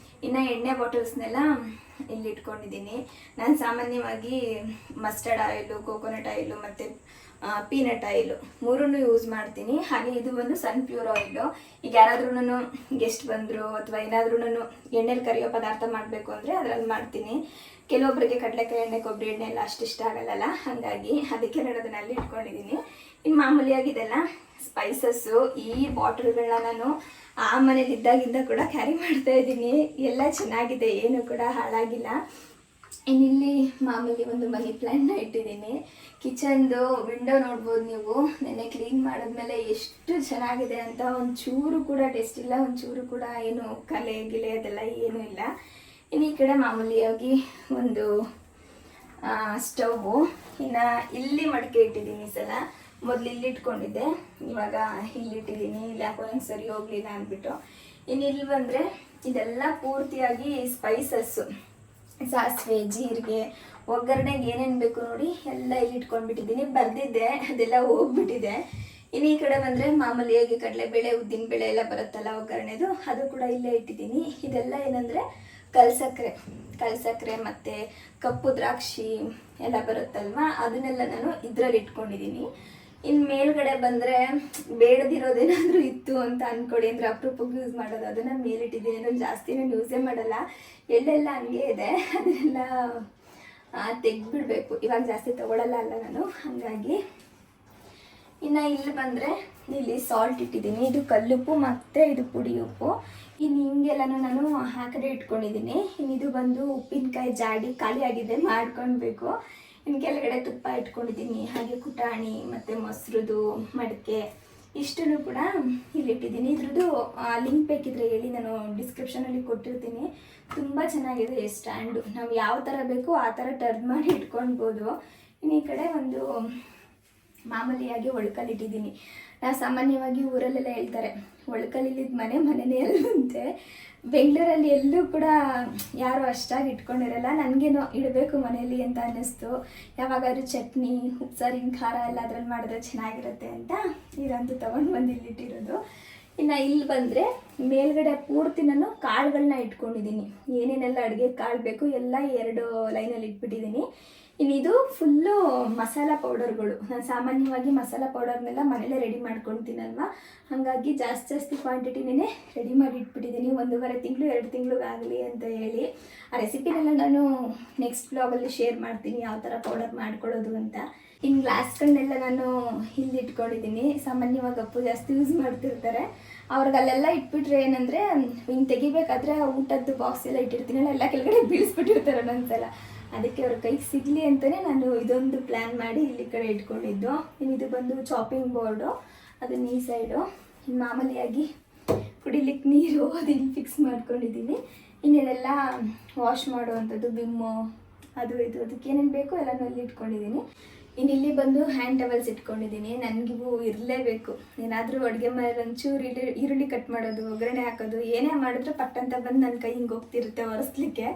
ಇನ್ನು ಎಣ್ಣೆ ಬಾಟಲ್ಸ್ನೆಲ್ಲ ಇಲ್ಲಿ ಇಟ್ಕೊಂಡಿದ್ದೀನಿ. ನಾನು ಸಾಮಾನ್ಯವಾಗಿ ಮಸ್ಟರ್ಡ್ ಆಯಿಲು, ಕೋಕೋನಟ್ ಆಯಿಲು ಮತ್ತು ಪೀನಟ್ ಆಯಿಲು ಮೂರನ್ನು ಯೂಸ್ ಮಾಡ್ತೀನಿ. ಹಾಗೆ ಇದು ಒಂದು ಸನ್ಪ್ಯೂರ್ ಆಯಿಲು. ಈಗ ಯಾರಾದ್ರೂ ಗೆಸ್ಟ್ ಬಂದರು ಅಥವಾ ಏನಾದ್ರೂ ಎಣ್ಣೆಲಿ ಕರಿಯೋ ಪದಾರ್ಥ ಮಾಡಬೇಕು ಅಂದರೆ ಅದರಲ್ಲಿ ಮಾಡ್ತೀನಿ. ಕೆಲವೊಬ್ಬರಿಗೆ ಕಡಲೆಕಾಯಿ ಎಣ್ಣೆ, ಕೊಬ್ಬರಿ ಎಣ್ಣೆ ಎಲ್ಲ ಅಷ್ಟು ಇಷ್ಟ ಆಗಲ್ಲ, ಹಾಗಾಗಿ ಅದಕ್ಕೆ ನಾನು ಅದನ್ನ ಅಲ್ಲಿ ಇಟ್ಕೊಂಡಿದ್ದೀನಿ. ಇನ್ನು ಮಾಮೂಲಿಯಾಗಿದೆಲ್ಲ ಸ್ಪೈಸಸ್ಸು, ಈ ಬಾಟಲ್ಗಳನ್ನ ನಾನು ಆ ಮನೇಲಿ ಇದ್ದಾಗಿಂದ ಕೂಡ ಕ್ಯಾರಿ ಮಾಡ್ತಾ ಇದ್ದೀನಿ. ಎಲ್ಲ ಚೆನ್ನಾಗಿದೆ, ಏನು ಕೂಡ ಹಾಳಾಗಿಲ್ಲ. ಇನ್ನಿಲ್ಲಿ ಮಾಮೂಲಿ ಒಂದು ಮನಿ ಪ್ಲ್ಯಾಂಟ್ನ ಇಟ್ಟಿದ್ದೀನಿ. ಕಿಚನ್ದು ವಿಂಡೋ ನೋಡ್ಬೋದು ನೀವು, ನೆನ್ನೆ ಕ್ಲೀನ್ ಮಾಡಿದ್ಮೇಲೆ ಎಷ್ಟು ಚೆನ್ನಾಗಿದೆ ಅಂತ. ಒಂಚೂರು ಕೂಡ ಟೇಸ್ಟ್ ಇಲ್ಲ, ಒಂಚೂರು ಕೂಡ ಏನು ಕಲೆ ಗಿಲೆ ಅದೆಲ್ಲ ಏನೂ ಇಲ್ಲ. ಇನ್ನು ಈ ಕಡೆ ಮಾಮೂಲಿಯಾಗಿ ಒಂದು ಸ್ಟೌವು. ಇನ್ನು ಇಲ್ಲಿ ಮಡಿಕೆ ಇಟ್ಟಿದ್ದೀನಿ. ಸಲ ಮೊದಲು ಇಲ್ಲಿ ಇಟ್ಕೊಂಡಿದ್ದೆ, ಇವಾಗ ಇಲ್ಲಿ ಇಟ್ಟಿದ್ದೀನಿ. ಇಲ್ಲಿ ಯಾಕೋ ನಂಗೆ ಸರಿ ಹೋಗಲಿಲ್ಲ ಅಂದ್ಬಿಟ್ಟು. ಇನ್ನು ಇಲ್ಲಿ ಬಂದರೆ ಇದೆಲ್ಲ ಪೂರ್ತಿಯಾಗಿ ಸ್ಪೈಸಸ್ಸು, ಸಾಸಿವೆ, ಜೀರಿಗೆ, ಒಗ್ಗರಣೆಗೆ ಏನೇನು ಬೇಕು ನೋಡಿ ಎಲ್ಲ ಇಲ್ಲಿ ಇಟ್ಕೊಂಡ್ಬಿಟ್ಟಿದ್ದೀನಿ. ಬರೆದಿದ್ದೆ, ಅದೆಲ್ಲ ಹೋಗ್ಬಿಟ್ಟಿದೆ. ಇನ್ನು ಈ ಕಡೆ ಬಂದರೆ ಮಾಮೂಲಿಯಾಗಿ ಕಡಲೆಬೇಳೆ, ಉದ್ದಿನಬೇಳೆ ಎಲ್ಲ ಬರುತ್ತಲ್ಲ ಒಗ್ಗರಣೆದು, ಅದು ಕೂಡ ಇಲ್ಲೇ ಇಟ್ಟಿದ್ದೀನಿ. ಇದೆಲ್ಲ ಏನಂದರೆ ಕಲ್ಸಕ್ಕರೆ ಮತ್ತು ಕಪ್ಪು ದ್ರಾಕ್ಷಿ ಎಲ್ಲ ಬರುತ್ತಲ್ವ, ಅದನ್ನೆಲ್ಲ ನಾನು ಇದರಲ್ಲಿ ಇಟ್ಕೊಂಡಿದ್ದೀನಿ. ಇನ್ನು ಮೇಲ್ಗಡೆ ಬಂದರೆ ಬೇಡದಿರೋದೇನಾದರೂ ಇತ್ತು ಅಂತ ಅಂದ್ಕೊಡಿ, ಅಂದರೆ ಅಪರೂಪಕ್ಕೆ ಯೂಸ್ ಮಾಡೋದು, ಅದನ್ನು ಮೇಲಿಟ್ಟಿದ್ದೀನಿ. ನಾನು ಜಾಸ್ತಿ ನಾನು ಯೂಸೇ ಮಾಡಲ್ಲ, ಎಲ್ಲೆಲ್ಲ ಹಂಗೆ ಇದೆ, ಅದನ್ನೆಲ್ಲ ತೆಗೆದ್ಬಿಡ್ಬೇಕು. ಇವಾಗ ಜಾಸ್ತಿ ತೊಗೊಳಲ್ಲ ನಾನು, ಹಾಗಾಗಿ. ಇನ್ನು ಇಲ್ಲಿ ಬಂದರೆ ಇಲ್ಲಿ ಸಾಲ್ಟ್ ಇಟ್ಟಿದ್ದೀನಿ. ಇದು ಕಲ್ಲುಪ್ಪು ಮತ್ತು ಇದು ಪುಡಿ ಉಪ್ಪು. ಇನ್ನು ಹಿಂಗೆಲ್ಲನೂ ನಾನು ಆ ಕಡೆ ಇಟ್ಕೊಂಡಿದ್ದೀನಿ. ಇನ್ನು ಇದು ಬಂದು ಉಪ್ಪಿನಕಾಯಿ ಜಾಡಿ ಖಾಲಿ ಆಗಿದೆ, ಮಾಡ್ಕೊಳ್ಬೇಕು. ಇನ್ನು ಕೆಳಗಡೆ ತುಪ್ಪ ಇಟ್ಕೊಂಡಿದ್ದೀನಿ. ಹಾಗೆ ಕುಟಾಣಿ ಮತ್ತು ಮೊಸರುದು ಮಡಿಕೆ ಇಷ್ಟನ್ನು ಕೂಡ ಇಲ್ಲಿಟ್ಟಿದ್ದೀನಿ. ಇದ್ರದ್ದು ಲಿಂಕ್ ಬೇಕಿದ್ರೆ ಹೇಳಿ, ನಾನು ಡಿಸ್ಕ್ರಿಪ್ಷನಲ್ಲಿ ಕೊಟ್ಟಿರ್ತೀನಿ. ತುಂಬ ಚೆನ್ನಾಗಿದೆ ಸ್ಟ್ಯಾಂಡು, ನಾವು ಯಾವ ಥರ ಬೇಕು ಆ ಥರ ಟರ್ನ್ ಮಾಡಿ ಇಟ್ಕೊಳ್ಬೋದು. ಇನ್ನು ಈ ಕಡೆ ಒಂದು ಮಾಮೂಲಿಯಾಗಿ ಒಳ್ಕಲ್ಲಿಟ್ಟಿದ್ದೀನಿ. ನಾವು ಸಾಮಾನ್ಯವಾಗಿ ಊರಲ್ಲೆಲ್ಲ ಹೇಳ್ತಾರೆ ಒಳ್ಕಲ್ಲಿದ್ದ ಮನೆಯೇ ಅಲ್ಲಂತೆ. ಬೆಂಗಳೂರಲ್ಲಿ ಎಲ್ಲೂ ಕೂಡ ಯಾರು ಅಷ್ಟಾಗಿ ಇಟ್ಕೊಂಡಿರಲ್ಲ. ನನಗೇನೋ ಇಡಬೇಕು ಮನೆಯಲ್ಲಿ ಅಂತ ಅನ್ನಿಸ್ತು. ಯಾವಾಗಾದ್ರೂ ಚಟ್ನಿ, ಉಪ್ಸಾರಿನ ಖಾರ ಎಲ್ಲ ಅದ್ರಲ್ಲಿ ಮಾಡಿದ್ರೆ ಚೆನ್ನಾಗಿರುತ್ತೆ ಅಂತ ಇದಂತೂ ತೊಗೊಂಡು ಬಂದು ಇಲ್ಲಿಟ್ಟಿರೋದು. ಇನ್ನು ಇಲ್ಲಿ ಬಂದರೆ ಮೇಲ್ಗಡೆ ಪೂರ್ತಿ ನಾನು ಕಾಳುಗಳನ್ನ ಇಟ್ಕೊಂಡಿದ್ದೀನಿ. ಏನೇನೆಲ್ಲ ಅಡುಗೆ ಕಾಳು ಬೇಕು ಎಲ್ಲ 2 ಲೈನಲ್ಲಿ ಇಟ್ಬಿಟ್ಟಿದ್ದೀನಿ. ಇನ್ನು ಇದು ಫುಲ್ಲು ಮಸಾಲ ಪೌಡರ್ಗಳು. ನಾನು ಸಾಮಾನ್ಯವಾಗಿ ಮಸಾಲ ಪೌಡರ್ನೆಲ್ಲ ಮನೇಲೇ ರೆಡಿ ಮಾಡ್ಕೊಳ್ತೀನಲ್ವ, ಹಾಗಾಗಿ ಜಾಸ್ತಿ ಕ್ವಾಂಟಿಟಿನೇ ರೆಡಿ ಮಾಡಿ ಇಟ್ಬಿಟ್ಟಿದ್ದೀನಿ. 1.5 ತಿಂಗಳು 2 ತಿಂಗಳಿಗಾಗಲಿ ಅಂತ ಹೇಳಿ. ಆ ರೆಸಿಪಿನೆಲ್ಲ ನಾನು ನೆಕ್ಸ್ಟ್ ಬ್ಲಾಗಲ್ಲಿ ಶೇರ್ ಮಾಡ್ತೀನಿ, ಯಾವ ಥರ ಪೌಡರ್ ಮಾಡ್ಕೊಳ್ಳೋದು ಅಂತ. ಇನ್ನು ಗ್ಲಾಸ್ಗಳನ್ನೆಲ್ಲ ನಾನು ಇಲ್ಲಿ ಇಟ್ಕೊಂಡಿದ್ದೀನಿ. ಸಾಮಾನ್ಯವಾಗಿ ಅಪ್ಪು ಜಾಸ್ತಿ ಯೂಸ್ ಮಾಡ್ತಿರ್ತಾರೆ, ಅವ್ರಿಗೆ ಅಲ್ಲೆಲ್ಲ ಇಟ್ಬಿಟ್ರೆ ಏನಂದರೆ ಹಿಂಗೆ ತೆಗಿಬೇಕಾದ್ರೆ ಊಟದ್ದು ಬಾಕ್ಸ್ ಎಲ್ಲ ಇಟ್ಟಿರ್ತೀನಲ್ಲ, ಎಲ್ಲ ಕೆಳಗಡೆ ಬೀಳಿಸ್ಬಿಟ್ಟಿರ್ತಾರೆ ಒಂದೊಂದ್ಸಲ. ಅದಕ್ಕೆ ಅವ್ರ ಕೈಗೆ ಸಿಗಲಿ ಅಂತಲೇ ನಾನು ಇದೊಂದು ಪ್ಲ್ಯಾನ್ ಮಾಡಿ ಇಲ್ಲಿ ಕಡೆ ಇಟ್ಕೊಂಡಿದ್ದು. ಇನ್ನು ಇದು ಬಂದು ಚಾಪಿಂಗ್ ಬೋರ್ಡು, ಅದನ್ನು ಈ ಸೈಡು. ಇನ್ನು ಮಾಮೂಲಿಯಾಗಿ ಕುಡಿಲಿಕ್ಕೆ ನೀರು ಅದು ಇಲ್ಲಿ ಫಿಕ್ಸ್ ಮಾಡ್ಕೊಂಡಿದ್ದೀನಿ. ಇನ್ನೆಲ್ಲ ವಾಶ್ ಮಾಡುವಂಥದ್ದು ವಿಮ್ಮು, ಅದು ಇದು ಅದಕ್ಕೆ ಏನೇನು ಬೇಕೋ ಎಲ್ಲನೂ ಅಲ್ಲಿ ಇಟ್ಕೊಂಡಿದ್ದೀನಿ. ಇನ್ನು ಇಲ್ಲಿ ಬಂದು ಹ್ಯಾಂಡ್ ಟವಲ್ಸ್ ಇಟ್ಕೊಂಡಿದ್ದೀನಿ. ನನಗಿವು ಇರಲೇಬೇಕು. ಏನಾದರೂ ಅಡುಗೆ ಮನೇಲಿ ಒಂಚೂರು ಈರುಳ್ಳಿ ಕಟ್ ಮಾಡೋದು, ಒಗ್ಗರಣೆ ಹಾಕೋದು, ಏನೇ ಮಾಡಿದ್ರು ಪಟ್ಟಂತ ಬಂದು ನನ್ನ ಕೈ ಹಿಂಗೆ ಹೋಗ್ತಿರುತ್ತೆ ಒರೆಸ್ಲಿಕ್ಕೆ.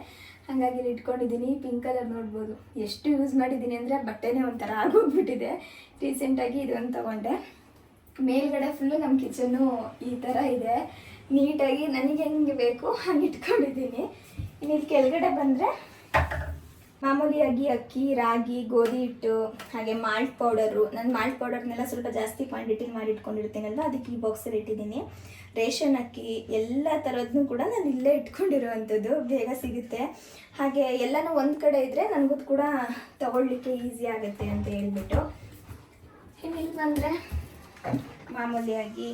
ಹಾಗಾಗಿ ಇಲ್ಲಿ ಇಟ್ಕೊಂಡಿದ್ದೀನಿ. ಪಿಂಕ್ ಕಲರ್ ನೋಡ್ಬೋದು, ಎಷ್ಟು ಯೂಸ್ ಮಾಡಿದ್ದೀನಿ ಅಂದರೆ ಬಟ್ಟೆನೇ ಒಂಥರ ಆಗೋಗ್ಬಿಟ್ಟಿದೆ. ರೀಸೆಂಟಾಗಿ ಇದೊಂದು ತೊಗೊಂಡೆ. ಮೇಲ್ಗಡೆ ಫುಲ್ಲು ನಮ್ಮ ಕಿಚನ್ನು ಈ ಥರ ಇದೆ, ನೀಟಾಗಿ ನನಗೆ ಹೆಂಗೆ ಬೇಕು ಹಂಗೆ ಇಟ್ಕೊಂಡಿದ್ದೀನಿ. ಇನ್ನು ಇಲ್ಲಿ ಕೆಳಗಡೆ ಬಂದರೆ ಮಾಮೂಲಿಯಾಗಿ ಅಕ್ಕಿ, ರಾಗಿ, ಗೋಧಿ ಹಿಟ್ಟು, ಹಾಗೆ ಮಾಲ್ಟ್ ಪೌಡರು. ನಾನು ಮಾಲ್ಟ್ ಪೌಡರ್ನೆಲ್ಲ ಸ್ವಲ್ಪ ಜಾಸ್ತಿ ಕ್ವಾಂಟಿಟಿಲಿ ಮಾಡಿ ಇಟ್ಕೊಂಡಿರ್ತೀನಲ್ವ, ಅದಕ್ಕೆ ಈ ಬಾಕ್ಸಲ್ಲಿ ಇಟ್ಟಿದ್ದೀನಿ. ರೇಷನ್ ಅಕ್ಕಿ ಎಲ್ಲ ಥರದನ್ನೂ ಕೂಡ ನಾನು ಇಲ್ಲೇ ಇಟ್ಕೊಂಡಿರುವಂಥದ್ದು, ಬೇಗ ಸಿಗುತ್ತೆ. ಹಾಗೆ ಎಲ್ಲನೂ ಒಂದು ಕಡೆ ಇದ್ದರೆ ನನಗೂ ಕೂಡ ತಗೊಳ್ಳಿಕ್ಕೆ ಈಸಿ ಆಗುತ್ತೆ ಅಂತ ಹೇಳ್ಬಿಟ್ಟು. ಇನ್ನು ಇಲ್ಲಿ ಬಂದರೆ ಮಾಮೂಲಿಯಾಗಿ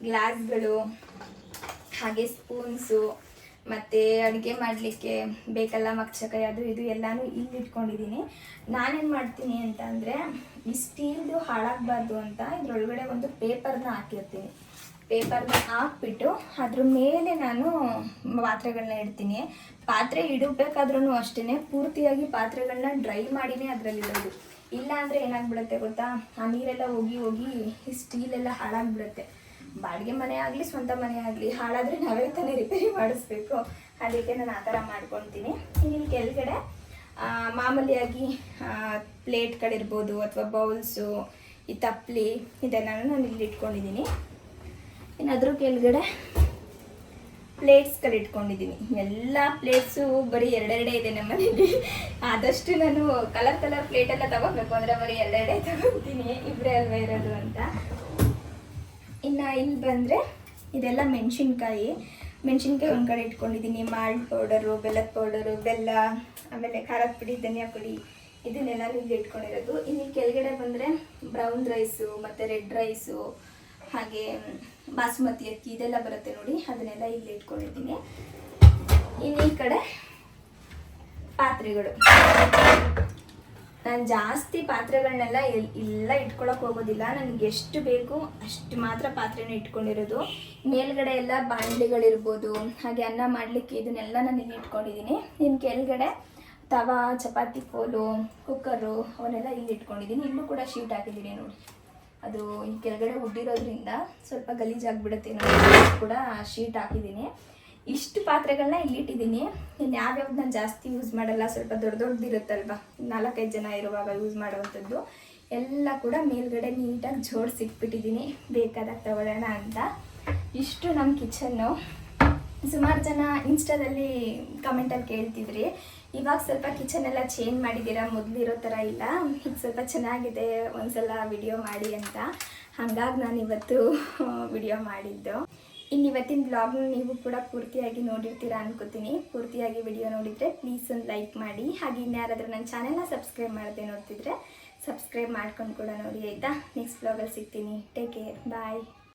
ಗ್ಲಾಸ್ಗಳು, ಹಾಗೆ ಸ್ಪೂನ್ಸು, ಮತ್ತು ಅಡುಗೆ ಮಾಡಲಿಕ್ಕೆ ಬೇಕಲ್ಲ ಮಕ್ಷಕಾಯಿ, ಅದು ಇದು ಎಲ್ಲನೂ ಇಲ್ಲಿ ಇಟ್ಕೊಂಡಿದ್ದೀನಿ. ನಾನೇನು ಮಾಡ್ತೀನಿ ಅಂತ ಅಂದರೆ, ಈ ಸ್ಟೀಲ್ದು ಹಾಳಾಗಬಾರ್ದು ಅಂತ ಇದರೊಳಗಡೆ ಒಂದು ಪೇಪರ್ನ ಹಾಕಿರ್ತೀನಿ. ಪೇಪರ್ನ ಹಾಕ್ಬಿಟ್ಟು ಅದ್ರ ಮೇಲೆ ನಾನು ಪಾತ್ರೆಗಳನ್ನ ಇಡ್ತೀನಿ. ಪಾತ್ರೆ ಇಡಬೇಕಾದ್ರೂ ಅಷ್ಟೇ ಪೂರ್ತಿಯಾಗಿ ಪಾತ್ರೆಗಳನ್ನ ಡ್ರೈ ಮಾಡಿನೇ ಅದರಲ್ಲಿಡೋದು. ಇಲ್ಲ ಅಂದರೆ ಏನಾಗ್ಬಿಡುತ್ತೆ ಗೊತ್ತಾ, ಆ ನೀರೆಲ್ಲ ಹೋಗಿ ಹೋಗಿ ಈ ಸ್ಟೀಲೆಲ್ಲ ಹಾಳಾಗ್ಬಿಡುತ್ತೆ. ಬಾಡಿಗೆ ಮನೆ ಆಗಲಿ ಸ್ವಂತ ಮನೆ ಆಗಲಿ ಹಾಳಾದರೆ ನಾವೇ ತಾನೇ ರಿಪೇರಿ ಮಾಡಿಸ್ಬೇಕು. ಅದಕ್ಕೆ ನಾನು ಆ ಥರ ಮಾಡ್ಕೊತೀನಿ. ಇಲ್ಲಿ ಕೆಳಗಡೆ ಮಾಮೂಲಿಯಾಗಿ ಪ್ಲೇಟ್ಗಳಿರ್ಬೋದು ಅಥವಾ ಬೌಲ್ಸು, ಈ ತಪ್ಪಲಿ, ಇದನ್ನು ನಾನು ಇಲ್ಲಿ ಇಟ್ಕೊಂಡಿದ್ದೀನಿ. ಇನ್ನು ಅದ್ರ ಕೆಳಗಡೆ ಪ್ಲೇಟ್ಸ್ಗಳು ಇಟ್ಕೊಂಡಿದ್ದೀನಿ. ಎಲ್ಲ ಪ್ಲೇಟ್ಸು ಬರೀ ಎರಡೆರಡೇ ಇದೆ ನಮ್ಮ ಮನೇಲಿ. ಆದಷ್ಟು ನಾನು ಕಲರ್ ಪ್ಲೇಟೆಲ್ಲ ತಗೋಬೇಕು ಅಂದರೆ ಬರೀ ಎರಡೆರಡೇ ತಗೋತೀನಿ, ಇಬ್ಬರೇ ಅಲ್ವೇ ಇರೋದು ಅಂತ. ಇನ್ನು ಇಲ್ಲಿ ಬಂದರೆ ಇದೆಲ್ಲ ಮೆಣಸಿನ್ಕಾಯಿ ಒಂದು ಕಡೆ ಇಟ್ಕೊಂಡಿದ್ದೀನಿ. ಮಾಲ್ಟ್ ಪೌಡರು, ಬೆಲ್ಲದ ಪೌಡರು, ಬೆಲ್ಲ, ಆಮೇಲೆ ಖಾರದ ಪುಡಿ, ಧನಿಯಾ ಪುಡಿ, ಇದನ್ನೆಲ್ಲ ಇಲ್ಲಿ ಇಟ್ಕೊಂಡಿರೋದು. ಇನ್ನು ಕೆಳಗಡೆ ಬಂದರೆ ಬ್ರೌನ್ ರೈಸು ಮತ್ತು ರೆಡ್ ರೈಸು, ಹಾಗೆ ಬಾಸುಮತಿ ಅಕ್ಕಿ ಇದೆಲ್ಲ ಬರುತ್ತೆ ನೋಡಿ, ಅದನ್ನೆಲ್ಲ ಇಲ್ಲಿ ಇಟ್ಕೊಂಡಿದ್ದೀನಿ. ಇನ್ನು ಈ ಕಡೆ ಪಾತ್ರೆಗಳು. ನಾನು ಜಾಸ್ತಿ ಪಾತ್ರೆಗಳನ್ನೆಲ್ಲ ಎಲ್ಲ ಇಟ್ಕೊಳಕ್ಕೆ ಹೋಗೋದಿಲ್ಲ. ನನಗೆ ಎಷ್ಟು ಬೇಕು ಅಷ್ಟು ಮಾತ್ರ ಪಾತ್ರೆನ ಇಟ್ಕೊಂಡಿರೋದು. ಮೇಲ್ಗಡೆ ಎಲ್ಲ ಬಾಣಲಿಗಳಿರ್ಬೋದು, ಹಾಗೆ ಅನ್ನ ಮಾಡಲಿಕ್ಕೆ ಇದನ್ನೆಲ್ಲ ನಾನು ಇಲ್ಲಿ ಇಟ್ಕೊಂಡಿದ್ದೀನಿ. ಇನ್ನು ಕೆಳಗಡೆ ತವಾ, ಚಪಾತಿ ಕೋಲು, ಕುಕ್ಕರು ಅವನ್ನೆಲ್ಲ ಇಲ್ಲಿ ಇಟ್ಕೊಂಡಿದ್ದೀನಿ. ಇಲ್ಲೂ ಕೂಡ ಶೀಟ್ ಹಾಕಿದ್ದೀನಿ ನೋಡಿ. ಅದು ಈ ಕೆಳಗಡೆ ಉಡ್ಡಿರೋದ್ರಿಂದ ಸ್ವಲ್ಪ ಗಲೀಜಾಗಿಬಿಡುತ್ತೆ ನೋಡಿ, ಕೂಡ ಶೀಟ್ ಹಾಕಿದ್ದೀನಿ. ಇಷ್ಟು ಪಾತ್ರೆಗಳನ್ನ ಇಲ್ಲಿಟ್ಟಿದ್ದೀನಿ. ಇನ್ನು ಯಾವ್ಯಾವ್ದು ನಾನು ಜಾಸ್ತಿ ಯೂಸ್ ಮಾಡಲ್ಲ, ಸ್ವಲ್ಪ ದೊಡ್ಡದಿರುತ್ತಲ್ವ, 4-5 ಜನ ಇರುವಾಗ ಯೂಸ್ ಮಾಡುವಂಥದ್ದು ಎಲ್ಲ ಕೂಡ ಮೇಲ್ಗಡೆ ನೀಟಾಗಿ ಜೋಡಿಸಿಟ್ಬಿಟ್ಟಿದ್ದೀನಿ, ಬೇಕಾದಾಗ ತಗೊಳ್ಳೋಣ ಅಂತ. ಇಷ್ಟು ನಮ್ಮ ಕಿಚನ್ನು. ಸುಮಾರು ಜನ ಇನ್ಸ್ಟಾದಲ್ಲಿ ಕಮೆಂಟಲ್ಲಿ ಕೇಳ್ತಿದ್ರಿ, ಇವಾಗ ಸ್ವಲ್ಪ ಕಿಚನ್ ಎಲ್ಲ ಚೇಂಜ್ ಮಾಡಿದ್ದೀರಾ, ಮೊದಲಿರೋ ಥರ ಇಲ್ಲ, ಈಗ ಸ್ವಲ್ಪ ಚೆನ್ನಾಗಿದೆ, ಒಂದ್ಸಲ ವಿಡಿಯೋ ಮಾಡಿ ಅಂತ. ಹಾಗಾಗಿ ನಾನು ಇವತ್ತು ವಿಡಿಯೋ ಮಾಡಿದ್ದು. ಇನ್ನು ಇವತ್ತಿನ ಬ್ಲಾಗ್ನ ನೀವು ಕೂಡ ಪೂರ್ತಿಯಾಗಿ ನೋಡಿರ್ತೀರಾ ಅನ್ಕೋತೀನಿ. ಪೂರ್ತಿಯಾಗಿ ವಿಡಿಯೋ ನೋಡಿದರೆ ಪ್ಲೀಸ್ ಒಂದು ಲೈಕ್ ಮಾಡಿ. ಹಾಗೆ ಇನ್ಯಾರಾದರೂ ನನ್ನ ಚಾನೆಲ್ನ ಸಬ್ಸ್ಕ್ರೈಬ್ ಮಾಡದೆ ನೋಡ್ತಿದ್ರೆ ಸಬ್ಸ್ಕ್ರೈಬ್ ಮಾಡ್ಕೊಂಡು ಕೂಡ ನೋಡಿ ಆಯಿತಾ. ನೆಕ್ಸ್ಟ್ ಬ್ಲಾಗಲ್ಲಿ ಸಿಗ್ತೀನಿ. ಟೇಕ್ ಕೇರ್, ಬಾಯ್.